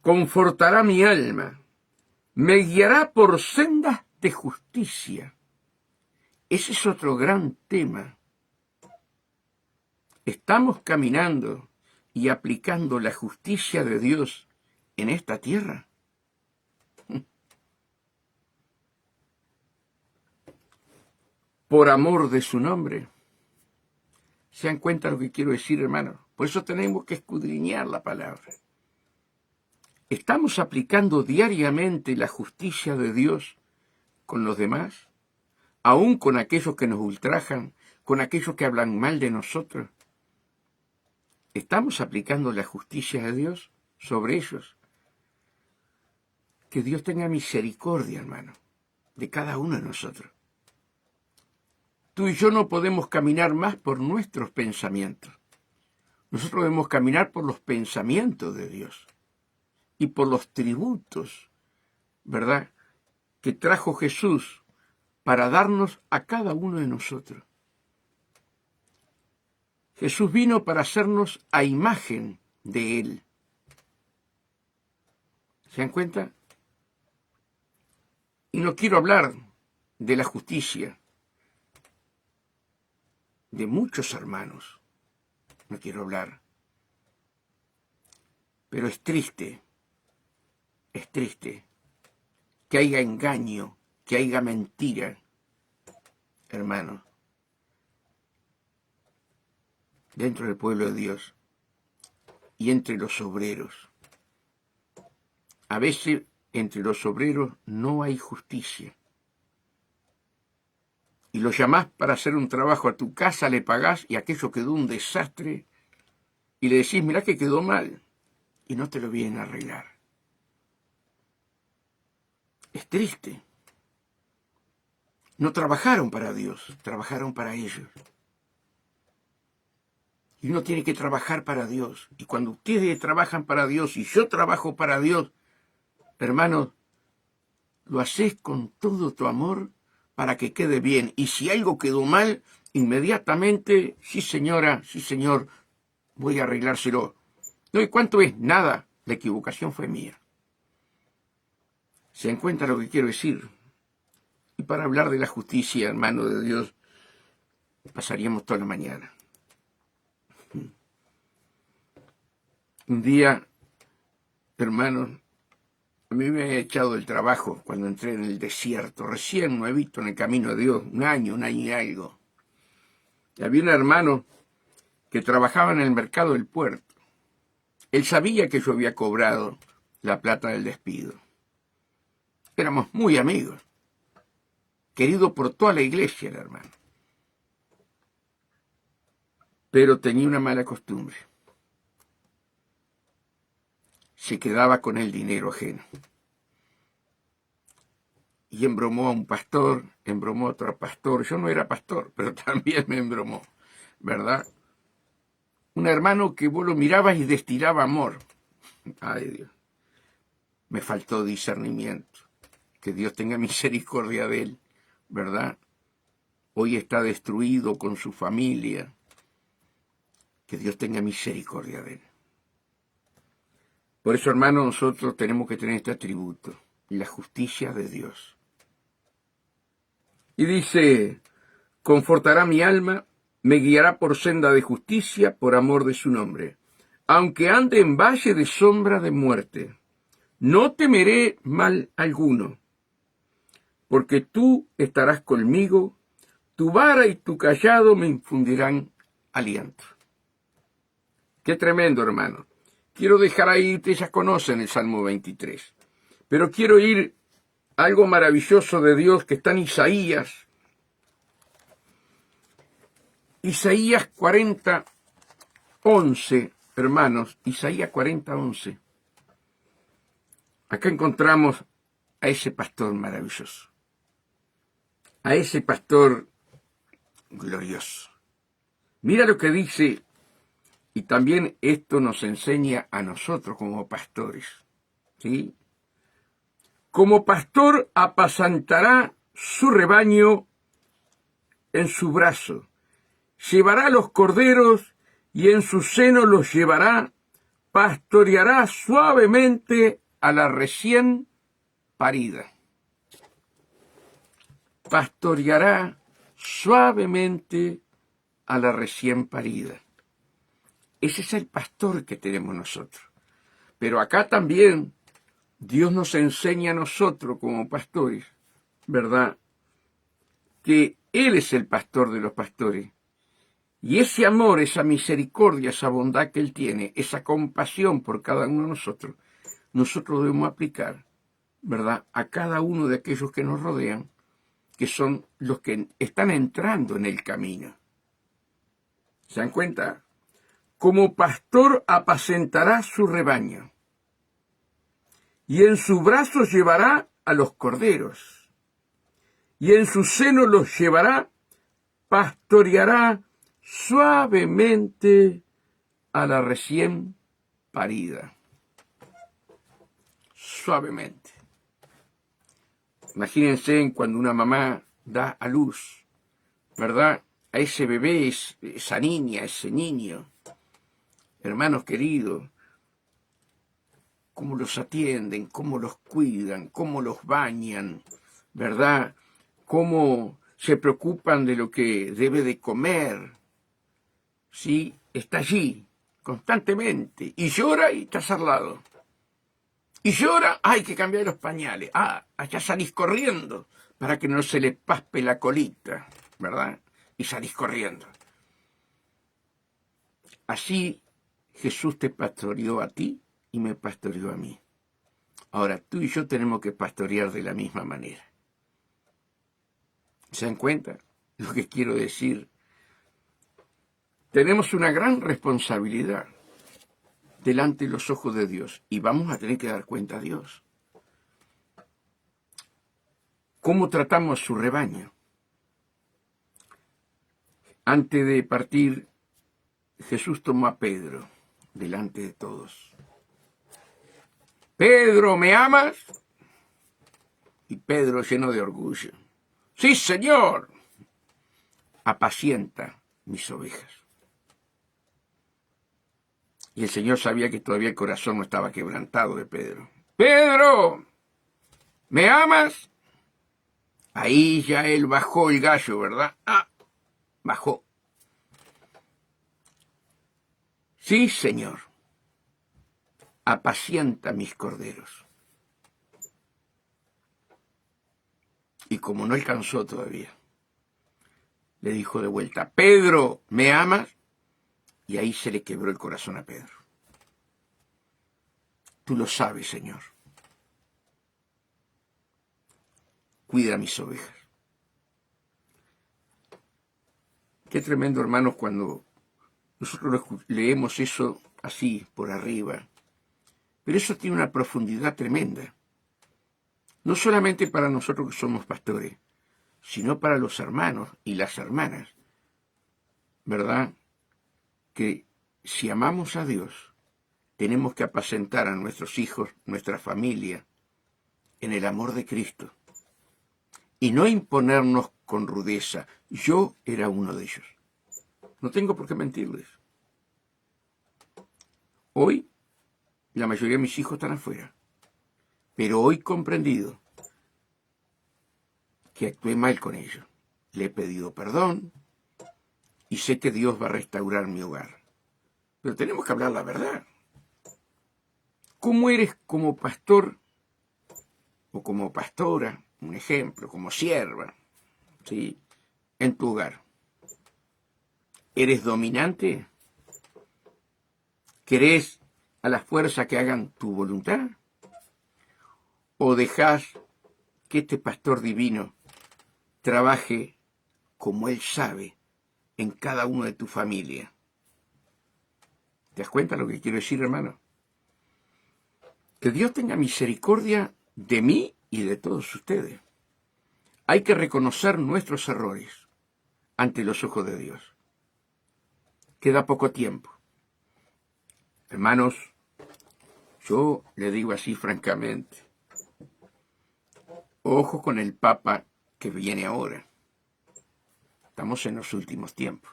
Confortará mi alma. Me guiará por sendas de justicia. Ese es otro gran tema. ¿Estamos caminando y aplicando la justicia de Dios en esta tierra? Por amor de su nombre. ¿Se dan cuenta lo que quiero decir, hermanos? Por eso tenemos que escudriñar la palabra. ¿Estamos aplicando diariamente la justicia de Dios con los demás? Aún con aquellos que nos ultrajan, con aquellos que hablan mal de nosotros. ¿Estamos aplicando la justicia de Dios sobre ellos? Que Dios tenga misericordia, hermano, de cada uno de nosotros. Tú y yo no podemos caminar más por nuestros pensamientos. Nosotros debemos caminar por los pensamientos de Dios y por los tributos, ¿verdad?, que trajo Jesús para darnos a cada uno de nosotros. Jesús vino para hacernos a imagen de Él. ¿Se dan cuenta? Y no quiero hablar de la justicia de muchos hermanos. No quiero hablar. Pero es triste que haya engaño, que haya mentira, hermano, dentro del pueblo de Dios y entre los obreros. A veces entre los obreros no hay justicia. Y lo llamás para hacer un trabajo a tu casa, le pagás y aquello quedó un desastre y le decís, mirá que quedó mal, y no te lo vienen a arreglar. Es triste. No trabajaron para Dios, trabajaron para ellos. Y uno tiene que trabajar para Dios. Y cuando ustedes trabajan para Dios y yo trabajo para Dios, hermanos, lo haces con todo tu amor para que quede bien. Y si algo quedó mal, inmediatamente, sí señora, sí señor, voy a arreglárselo. No, ¿y cuánto es? Nada, la equivocación fue mía. ¿Se encuentra lo que quiero decir? Y para hablar de la justicia, hermano de Dios, pasaríamos toda la mañana. Un día, hermanos, a mí me había echado del trabajo cuando entré en el desierto, recién nuevito en el camino de Dios, un año y algo. Y había un hermano que trabajaba en el mercado del puerto. Él sabía que yo había cobrado la plata del despido. Éramos muy amigos, querido por toda la iglesia el hermano. Pero tenía una mala costumbre. Se quedaba con el dinero ajeno. Y embromó a un pastor, embromó a otro pastor. Yo no era pastor, pero también me embromó, ¿verdad? Un hermano que vos lo mirabas y destilaba amor. Ay, Dios. Me faltó discernimiento. Que Dios tenga misericordia de él, ¿verdad? Hoy está destruido con su familia. Que Dios tenga misericordia de él. Por eso, hermanos, nosotros tenemos que tener este atributo, la justicia de Dios. Y dice, confortará mi alma, me guiará por senda de justicia, por amor de su nombre. Aunque ande en valle de sombra de muerte, no temeré mal alguno, porque tú estarás conmigo, tu vara y tu cayado me infundirán aliento. Qué tremendo, hermano. Quiero dejar ahí, ustedes ya conocen el Salmo 23, pero quiero ir a algo maravilloso de Dios que está en Isaías. Isaías 40, 11, hermanos, Isaías 40, 11. Acá encontramos a ese pastor maravilloso, a ese pastor glorioso. Mira lo que dice, y también esto nos enseña a nosotros como pastores, ¿sí? Como pastor apacentará su rebaño en su brazo, llevará los corderos y en su seno los llevará, pastoreará suavemente a la recién parida. Pastoreará suavemente a la recién parida. Ese es el pastor que tenemos nosotros. Pero acá también Dios nos enseña a nosotros como pastores, ¿verdad?, que Él es el pastor de los pastores. Y ese amor, esa misericordia, esa bondad que Él tiene, esa compasión por cada uno de nosotros debemos aplicar, ¿verdad?, a cada uno de aquellos que nos rodean, que son los que están entrando en el camino. ¿Se dan cuenta? como pastor apacentará su rebaño, y en su brazo llevará a los corderos, y en su seno los llevará, pastoreará suavemente a la recién parida. Suavemente. Imagínense cuando una mamá da a luz, ¿verdad? A ese bebé, esa niña, ese niño. Hermanos queridos, cómo los atienden, cómo los cuidan, cómo los bañan, ¿verdad? Cómo se preocupan de lo que debe de comer. Sí, está allí constantemente y llora y estás al lado. Y llora, hay que cambiar los pañales. Allá salís corriendo para que no se le paspe la colita, ¿verdad? Y salís corriendo. Así Jesús te pastoreó a ti y me pastoreó a mí. Ahora, tú y yo tenemos que pastorear de la misma manera. ¿Se dan cuenta lo que quiero decir? Tenemos una gran responsabilidad delante de los ojos de Dios y vamos a tener que dar cuenta a Dios. ¿Cómo tratamos su rebaño? Antes de partir, Jesús tomó a Pedro delante de todos. Pedro, ¿me amas? Y Pedro, lleno de orgullo. Sí, Señor. Apacienta mis ovejas. Y el Señor sabía que todavía el corazón no estaba quebrantado de Pedro. Pedro, ¿me amas? Ahí ya él bajó el gallo, ¿verdad? Bajó. Sí, Señor. Apacienta mis corderos. Y como no alcanzó todavía, le dijo de vuelta, Pedro, ¿me amas? Y ahí se le quebró el corazón a Pedro. Tú lo sabes, Señor. Cuida a mis ovejas. Qué tremendo, hermanos, cuando nosotros leemos eso así, por arriba. Pero eso tiene una profundidad tremenda. No solamente para nosotros que somos pastores, sino para los hermanos y las hermanas. ¿Verdad? Que si amamos a Dios, tenemos que apacentar a nuestros hijos, nuestra familia, en el amor de Cristo. Y no imponernos con rudeza. Yo era uno de ellos. No tengo por qué mentirles. Hoy, la mayoría de mis hijos están afuera. Pero hoy comprendido que actué mal con ellos. Le he pedido perdón y sé que Dios va a restaurar mi hogar. Pero tenemos que hablar la verdad. ¿Cómo eres como pastor o como pastora, un ejemplo, como sierva, ¿sí?, en tu hogar? ¿Eres dominante? ¿Querés a las fuerzas que hagan tu voluntad? ¿O dejás que este pastor divino trabaje como él sabe en cada uno de tu familia? ¿Te das cuenta lo que quiero decir, hermano? Que Dios tenga misericordia de mí y de todos ustedes. Hay que reconocer nuestros errores ante los ojos de Dios. Queda poco tiempo. Hermanos, yo le digo así francamente, ojo con el Papa que viene ahora. Estamos en los últimos tiempos,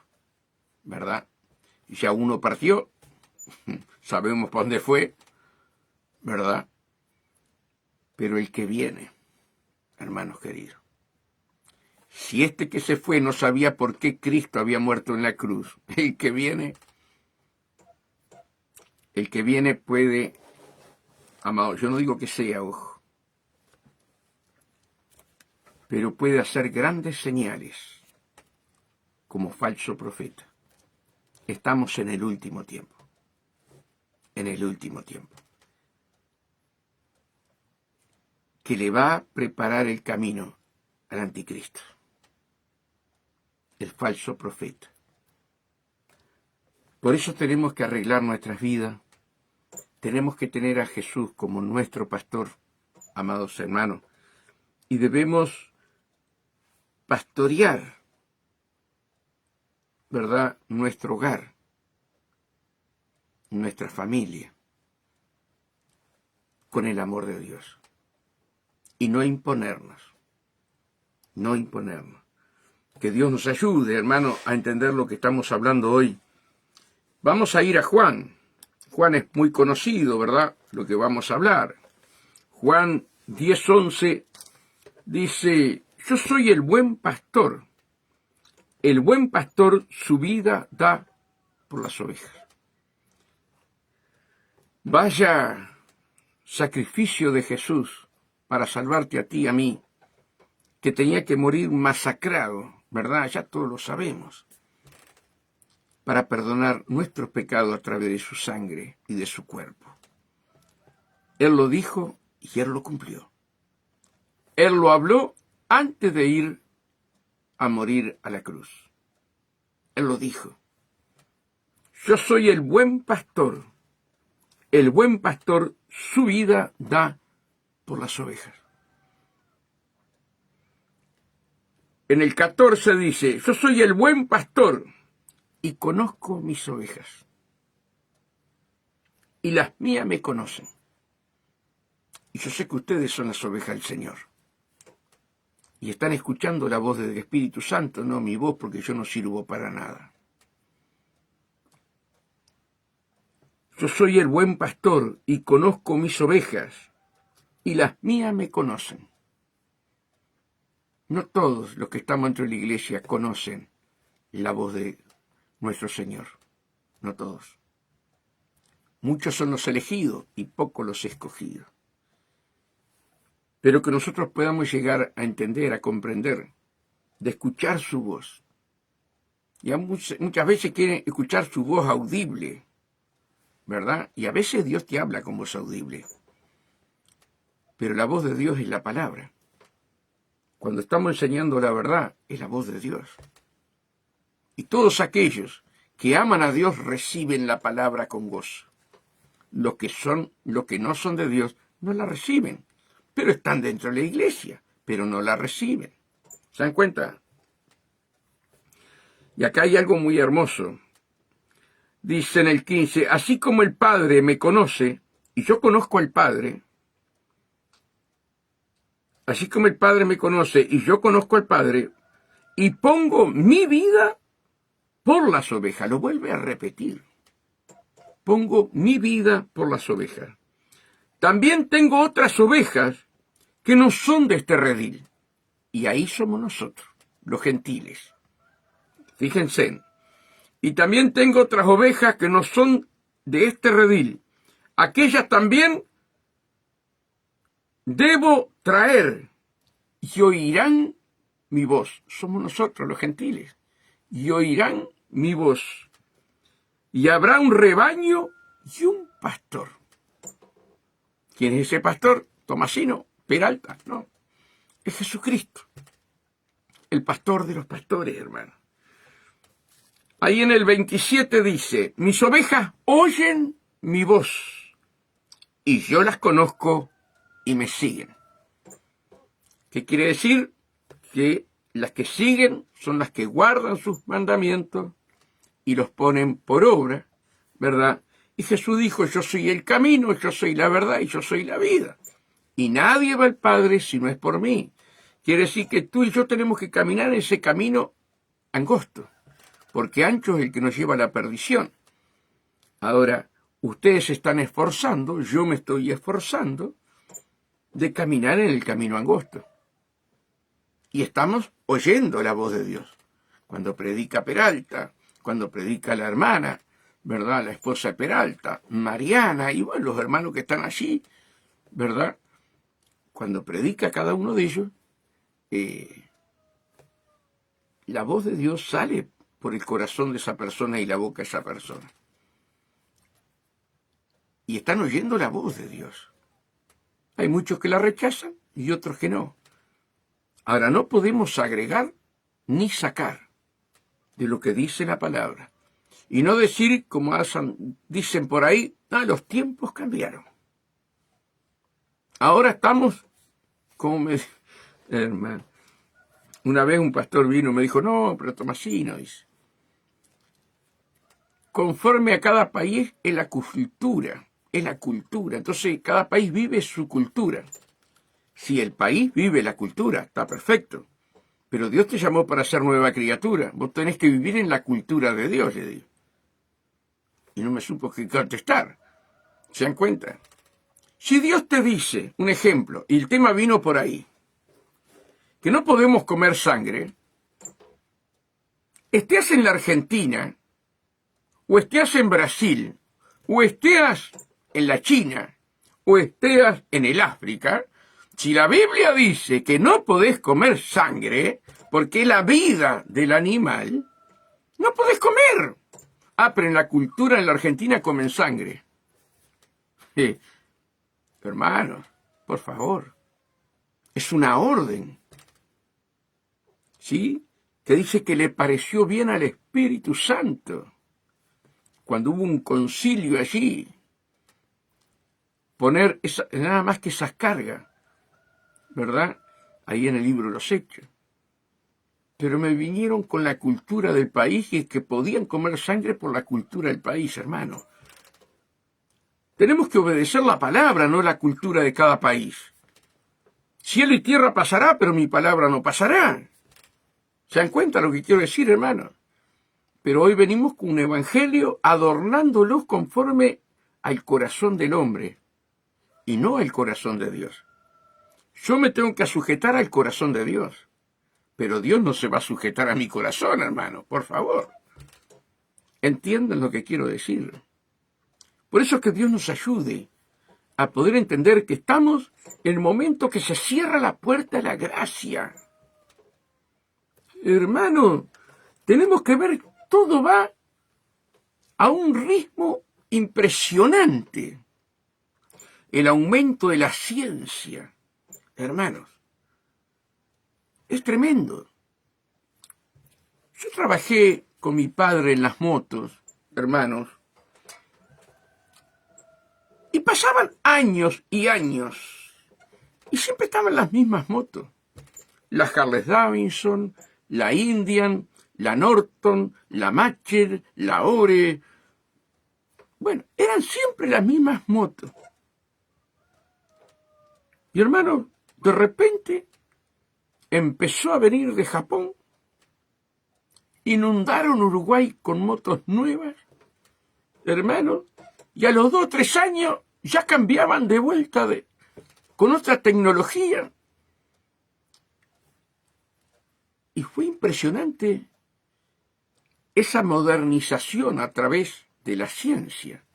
¿verdad? Ya uno partió, sabemos para dónde fue, ¿verdad? Pero el que viene, hermanos queridos, si este que se fue no sabía por qué Cristo había muerto en la cruz, el que viene puede, amado, yo no digo que sea, ojo, pero puede hacer grandes señales como falso profeta. Estamos en el último tiempo. En el último tiempo. Que le va a preparar el camino al anticristo. El falso profeta. Por eso tenemos que arreglar nuestras vidas. Tenemos que tener a Jesús como nuestro pastor, amados hermanos. Y debemos pastorear, ¿verdad?, nuestro hogar, nuestra familia, con el amor de Dios. Y no imponernos. No imponernos. Que Dios nos ayude, hermano, a entender lo que estamos hablando hoy. Vamos a ir a Juan. Juan es muy conocido, ¿verdad?, lo que vamos a hablar. Juan 10:11 dice: yo soy el buen pastor. El buen pastor su vida da por las ovejas. Vaya sacrificio de Jesús para salvarte a ti y a mí, que tenía que morir masacrado, ¿verdad? Ya todos lo sabemos, para perdonar nuestros pecados a través de su sangre y de su cuerpo. Él lo dijo y Él lo cumplió. Él lo habló antes de ir a morir a la cruz. Él lo dijo. Yo soy el buen pastor. El buen pastor su vida da por las ovejas. En el 14 dice: yo soy el buen pastor y conozco mis ovejas. Y las mías me conocen. Y yo sé que ustedes son las ovejas del Señor. Y están escuchando la voz del Espíritu Santo, no mi voz, porque yo no sirvo para nada. Yo soy el buen pastor y conozco mis ovejas, y las mías me conocen. No todos los que estamos dentro de la iglesia conocen la voz de nuestro Señor. No todos. Muchos son los elegidos y pocos los escogidos. Pero que nosotros podamos llegar a entender, a comprender, de escuchar su voz. Ya muchas veces quieren escuchar su voz audible, ¿verdad? Y a veces Dios te habla con voz audible. Pero la voz de Dios es la palabra. Cuando estamos enseñando la verdad, es la voz de Dios. Y todos aquellos que aman a Dios reciben la palabra con gozo. Los que no son de Dios no la reciben, pero están dentro de la iglesia, pero no la reciben. ¿Se dan cuenta? Y acá hay algo muy hermoso. Dice en el 15: así como el Padre me conoce, y yo conozco al Padre, así como el Padre me conoce, y yo conozco al Padre, y pongo mi vida por las ovejas. Lo vuelve a repetir. Pongo mi vida por las ovejas. También tengo otras ovejas que no son de este redil. Y ahí somos nosotros, los gentiles. Fíjense. Y también tengo otras ovejas que no son de este redil. Aquellas también debo traer y oirán mi voz. Somos nosotros, los gentiles. Y oirán mi voz. Y habrá un rebaño y un pastor. ¿Quién es ese pastor? Tomasino, Peralta, no. Es Jesucristo, el pastor de los pastores, hermano. Ahí en el 27 dice: mis ovejas oyen mi voz, y yo las conozco y me siguen. ¿Qué quiere decir? Que las que siguen son las que guardan sus mandamientos y los ponen por obra, ¿verdad? Y Jesús dijo: yo soy el camino, yo soy la verdad y yo soy la vida. Y nadie va al Padre si no es por mí. Quiere decir que tú y yo tenemos que caminar en ese camino angosto, porque ancho es el que nos lleva a la perdición. Ahora, ustedes se están esforzando, yo me estoy esforzando de caminar en el camino angosto. Y estamos oyendo la voz de Dios. Cuando predica Peralta, cuando predica la hermana, ¿verdad? La esposa de Peralta, Mariana, y bueno, los hermanos que están allí, ¿verdad? Cuando predica cada uno de ellos, la voz de Dios sale por el corazón de esa persona y la boca de esa persona. Y están oyendo la voz de Dios. Hay muchos que la rechazan y otros que no. Ahora, no podemos agregar ni sacar de lo que dice la palabra. Y no decir, como dicen por ahí, los tiempos cambiaron. Ahora estamos, como me... Hermano, una vez un pastor vino y me dijo, no, pero Tomasino, dice, conforme a cada país es la cultura. Entonces, cada país vive su cultura. Si el país vive la cultura, está perfecto. Pero Dios te llamó para ser nueva criatura. Vos tenés que vivir en la cultura de Dios, le digo. Y no me supo qué contestar. ¿Se dan cuenta? Si Dios te dice, un ejemplo, y el tema vino por ahí, que no podemos comer sangre, estés en la Argentina, o estés en Brasil, o estés en la China, o estés en el África, si la Biblia dice que no podés comer sangre, porque es la vida del animal, no podés comer. Pero en la cultura en la Argentina comen sangre. Hermanos, por favor, es una orden. ¿Sí? Que dice que le pareció bien al Espíritu Santo, cuando hubo un concilio allí, poner nada más que esas cargas, ¿verdad? Ahí en el libro de los Hechos. Pero me vinieron con la cultura del país y que podían comer sangre por la cultura del país, hermano. Tenemos que obedecer la palabra, no la cultura de cada país. Cielo y tierra pasará, pero mi palabra no pasará. ¿Se dan cuenta lo que quiero decir, hermano? Pero hoy venimos con un evangelio adornándolos conforme al corazón del hombre y no al corazón de Dios. Yo me tengo que sujetar al corazón de Dios. Pero Dios no se va a sujetar a mi corazón, hermano, por favor. ¿Entienden lo que quiero decir? Por eso es que Dios nos ayude a poder entender que estamos en el momento que se cierra la puerta de la gracia. Hermano, tenemos que ver, todo va a un ritmo impresionante. El aumento de la ciencia, hermanos. Es tremendo. Yo trabajé con mi padre en las motos, hermanos, y pasaban años y años, y siempre estaban las mismas motos. La Harley Davidson, la Indian, la Norton, la Matcher, la Ore. Bueno, eran siempre las mismas motos. Y hermanos, de repente empezó a venir de Japón, inundaron Uruguay con motos nuevas, hermanos, y a los 2 o 3 años ya cambiaban de vuelta con otra tecnología. Y fue impresionante esa modernización a través de la ciencia.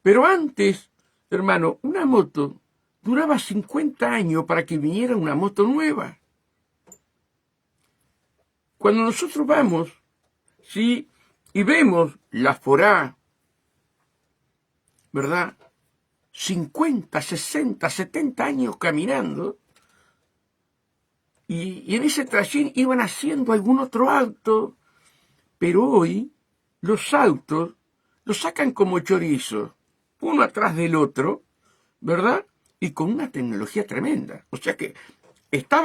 Pero antes, hermano, una moto duraba 50 años para que viniera una moto nueva. Cuando nosotros vamos, ¿sí?, y vemos la Forá, ¿verdad?, 50, 60, 70 años caminando, y en ese trayecto iban haciendo algún otro auto, pero hoy los autos los sacan como chorizos, uno atrás del otro, ¿verdad?, y con una tecnología tremenda. O sea que está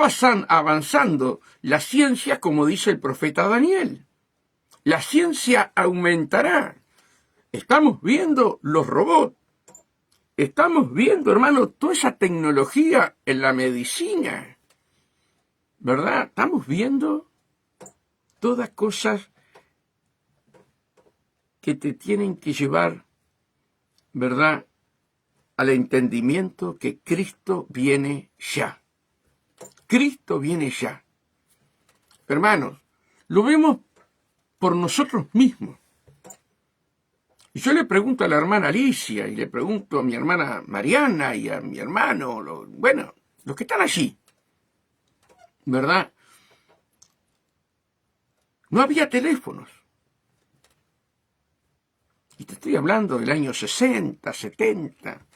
avanzando la ciencia, como dice el profeta Daniel. La ciencia aumentará. Estamos viendo los robots. Estamos viendo, hermano, toda esa tecnología en la medicina. ¿Verdad? Estamos viendo todas cosas que te tienen que llevar, ¿verdad?, al entendimiento que Cristo viene ya. Cristo viene ya. Hermanos, lo vemos por nosotros mismos. Y yo le pregunto a la hermana Alicia, y le pregunto a mi hermana Mariana, y a mi hermano, los que están allí, ¿verdad? No había teléfonos. Y te estoy hablando del año 60, 70.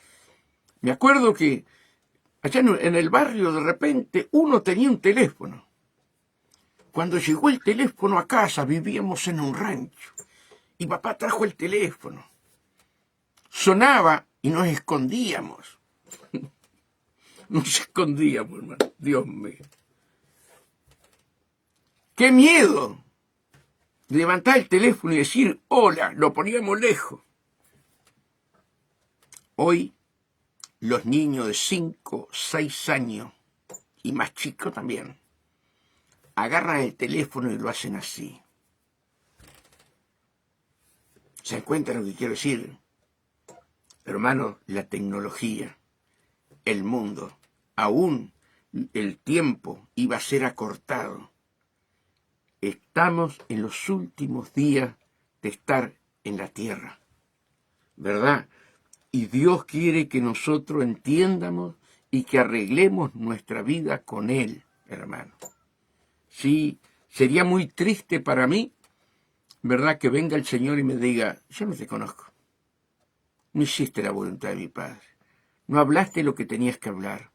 Me acuerdo que allá en el barrio de repente uno tenía un teléfono. Cuando llegó el teléfono a casa, vivíamos en un rancho. Y papá trajo el teléfono. Sonaba y nos escondíamos. Nos escondíamos, hermano. Dios mío. ¡Qué miedo! Levantar el teléfono y decir hola, lo poníamos lejos. Hoy, los niños de 5, 6 años, y más chicos también, agarran el teléfono y lo hacen así. ¿Se encuentran lo que quiero decir? Hermanos, la tecnología, el mundo, aún el tiempo iba a ser acortado. Estamos en los últimos días de estar en la tierra, ¿verdad? Y Dios quiere que nosotros entiendamos y que arreglemos nuestra vida con Él, hermano. Sí, sería muy triste para mí, ¿verdad?, que venga el Señor y me diga, yo no te conozco. No hiciste la voluntad de mi Padre. No hablaste lo que tenías que hablar.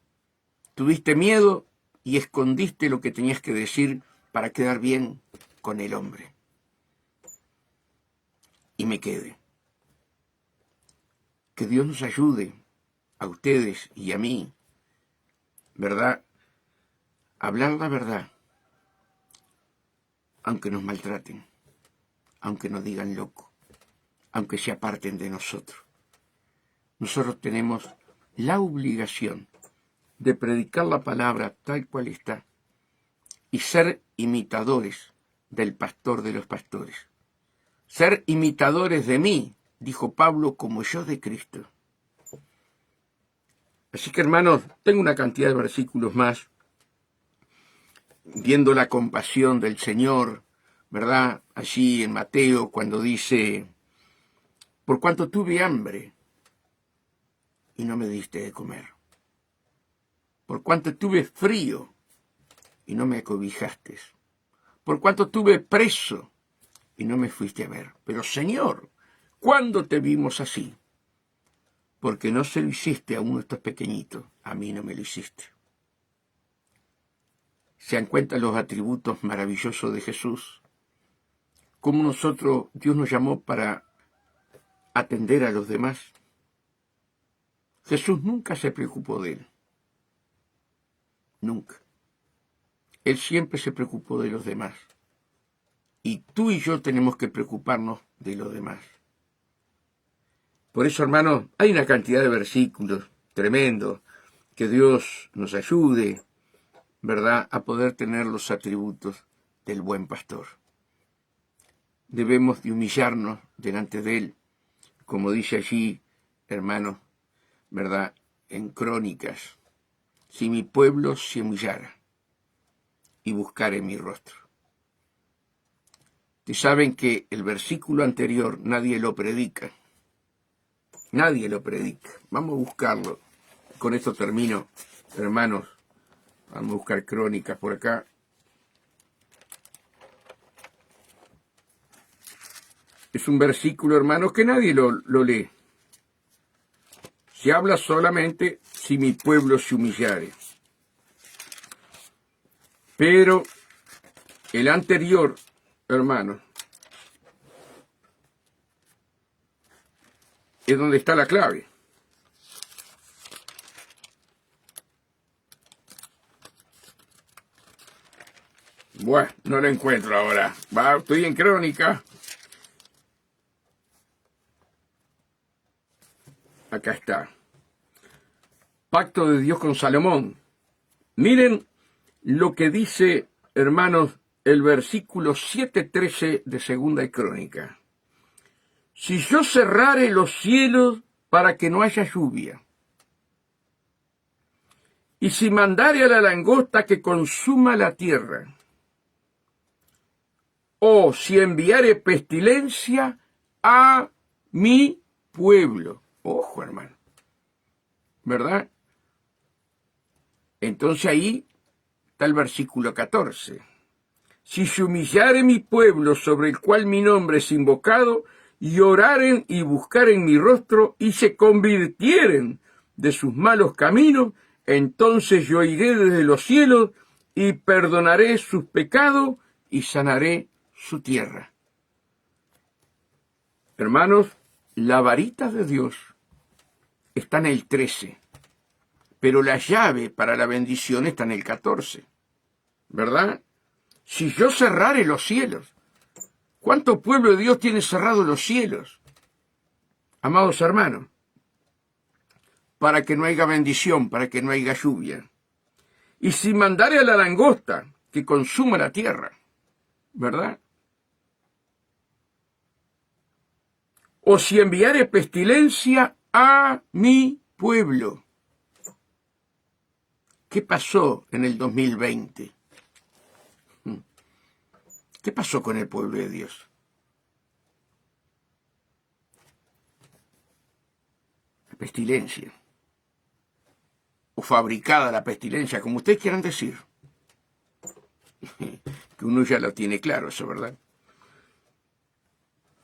Tuviste miedo y escondiste lo que tenías que decir para quedar bien con el hombre. Y me quede. Que Dios nos ayude a ustedes y a mí, ¿verdad?, a hablar la verdad, aunque nos maltraten, aunque nos digan loco, aunque se aparten de nosotros. Nosotros tenemos la obligación de predicar la palabra tal cual está y ser imitadores del pastor de los pastores. Ser imitadores de mí, dijo Pablo, como yo de Cristo. Así que, hermanos, tengo una cantidad de versículos más, viendo la compasión del Señor, ¿verdad? Allí en Mateo, cuando dice, por cuanto tuve hambre y no me diste de comer, por cuanto tuve frío y no me acobijaste, por cuanto tuve preso y no me fuiste a ver. Pero, Señor, ¿cuándo te vimos así? Porque no se lo hiciste a uno de estos pequeñitos, a mí no me lo hiciste. ¿Se dan cuenta los atributos maravillosos de Jesús? Cómo nosotros, Dios nos llamó para atender a los demás. Jesús nunca se preocupó de él. Nunca. Él siempre se preocupó de los demás. Y tú y yo tenemos que preocuparnos de los demás. Por eso, hermanos, hay una cantidad de versículos tremendos. Que Dios nos ayude, ¿verdad?, a poder tener los atributos del buen pastor. Debemos de humillarnos delante de Él, como dice allí, hermanos, ¿verdad?, en Crónicas. Si mi pueblo se humillara y buscare mi rostro. Ustedes saben que el versículo anterior nadie lo predica. Nadie lo predica. Vamos a buscarlo. Con esto termino, hermanos. Vamos a buscar Crónicas por acá. Es un versículo, hermanos, que nadie lo lee. Se habla solamente si mi pueblo se humillare. Pero el anterior, hermanos, es donde está la clave. Bueno, no lo encuentro ahora. Estoy en Crónica. Acá está. Pacto de Dios con Salomón. Miren lo que dice, hermanos, el versículo 7:13 de Segunda de Crónica. Si yo cerrare los cielos para que no haya lluvia, y si mandare a la langosta que consuma la tierra, o si enviare pestilencia a mi pueblo. Ojo, hermano. ¿Verdad? Entonces ahí está el versículo 14. Si se humillare mi pueblo sobre el cual mi nombre es invocado, y oraren y buscaren mi rostro, y se convirtieren de sus malos caminos, entonces yo iré desde los cielos, y perdonaré sus pecados, y sanaré su tierra. Hermanos, la varita de Dios está en el 13, pero la llave para la bendición está en el 14, ¿verdad? Si yo cerrare los cielos, ¿cuánto pueblo de Dios tiene cerrado los cielos? Amados hermanos, para que no haya bendición, para que no haya lluvia. Y si mandare a la langosta que consuma la tierra, ¿verdad? O si enviare pestilencia a mi pueblo. ¿Qué pasó en el 2020? ¿Qué pasó con el pueblo de Dios? La pestilencia. O fabricada la pestilencia, como ustedes quieran decir. Que uno ya lo tiene claro, eso, ¿verdad?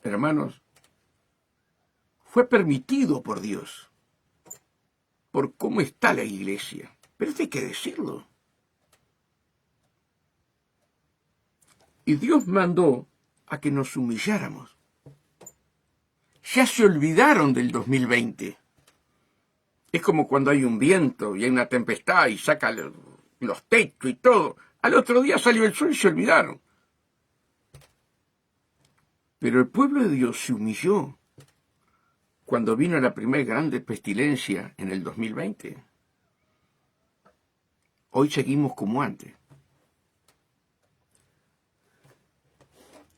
Hermanos, fue permitido por Dios, por cómo está la iglesia. Pero esto hay que decirlo. Y Dios mandó a que nos humilláramos. Ya se olvidaron del 2020. Es como cuando hay un viento y hay una tempestad y saca los techos y todo. Al otro día salió el sol y se olvidaron. Pero el pueblo de Dios se humilló cuando vino la primera grande pestilencia en el 2020. Hoy seguimos como antes.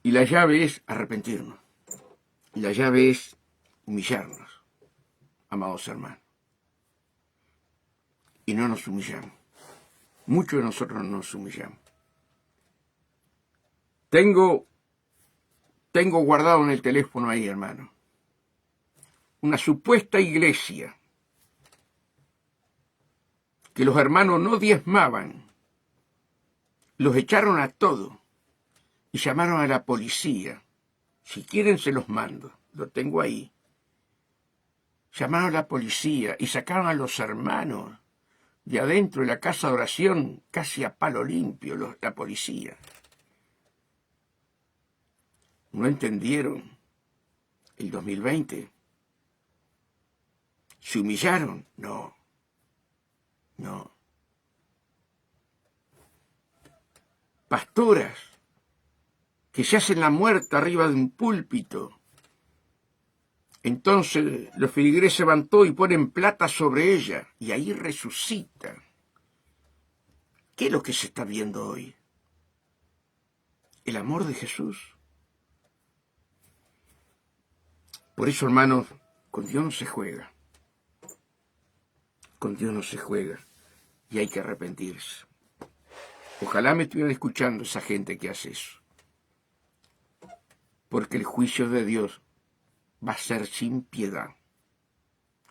Y la llave es arrepentirnos. Y la llave es humillarnos, amados hermanos. Y no nos humillamos. Muchos de nosotros no nos humillamos. Tengo guardado en el teléfono ahí, hermano, una supuesta iglesia que los hermanos no diezmaban, los echaron a todos y llamaron a la policía. Si quieren se los mando, lo tengo ahí. Llamaron a la policía y sacaron a los hermanos de adentro de la casa de oración casi a palo limpio, la policía. ¿No entendieron el 2020? ¿Se humillaron? No. Pastoras que se hacen la muerta arriba de un púlpito. Entonces los feligreses se levantó y ponen plata sobre ella y ahí resucita. ¿Qué es lo que se está viendo hoy? El amor de Jesús. Por eso, hermanos, con Dios no se juega. Con Dios no se juega. Y hay que arrepentirse. Ojalá me estuvieran escuchando esa gente que hace eso. Porque el juicio de Dios va a ser sin piedad.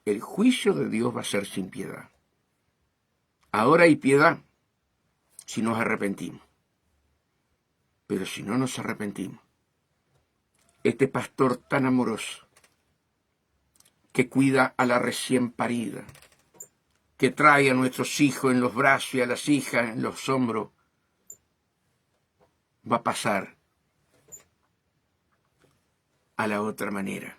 El juicio de Dios va a ser sin piedad. Ahora hay piedad si nos arrepentimos. Pero si no nos arrepentimos, este pastor tan amoroso, que cuida a la recién parida, que trae a nuestros hijos en los brazos y a las hijas en los hombros, va a pasar a la otra manera.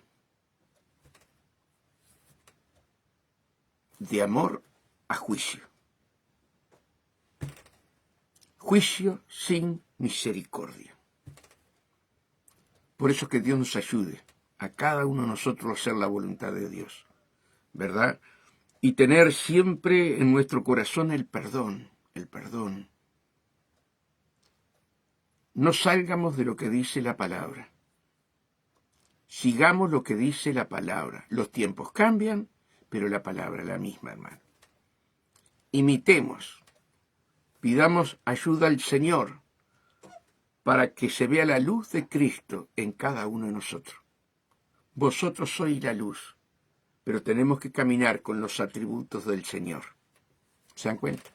De amor a juicio. Juicio sin misericordia. Por eso que Dios nos ayude a cada uno de nosotros a hacer la voluntad de Dios, ¿verdad? Y tener siempre en nuestro corazón el perdón, el perdón. No salgamos de lo que dice la palabra. Sigamos lo que dice la palabra. Los tiempos cambian, pero la palabra es la misma, hermano. Imitemos. Pidamos ayuda al Señor para que se vea la luz de Cristo en cada uno de nosotros. Vosotros sois la luz, pero tenemos que caminar con los atributos del Señor. ¿Se dan cuenta?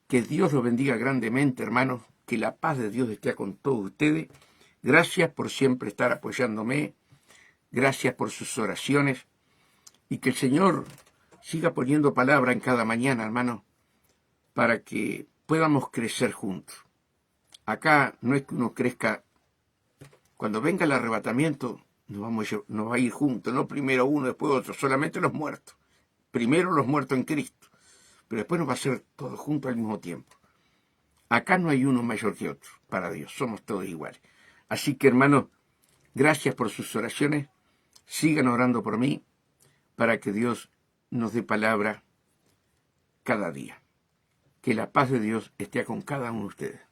Que Dios los bendiga grandemente, hermanos. Que la paz de Dios esté con todos ustedes. Gracias por siempre estar apoyándome. Gracias por sus oraciones. Y que el Señor siga poniendo palabra en cada mañana, hermano, para que podamos crecer juntos. Acá no es que uno crezca. Cuando venga el arrebatamiento, nos va a ir juntos, no primero uno, después otro, solamente los muertos. Primero los muertos en Cristo, pero después nos va a ser todos juntos al mismo tiempo. Acá no hay uno mayor que otro, para Dios, somos todos iguales. Así que, hermanos, gracias por sus oraciones, sigan orando por mí, para que Dios nos dé palabra cada día. Que la paz de Dios esté con cada uno de ustedes.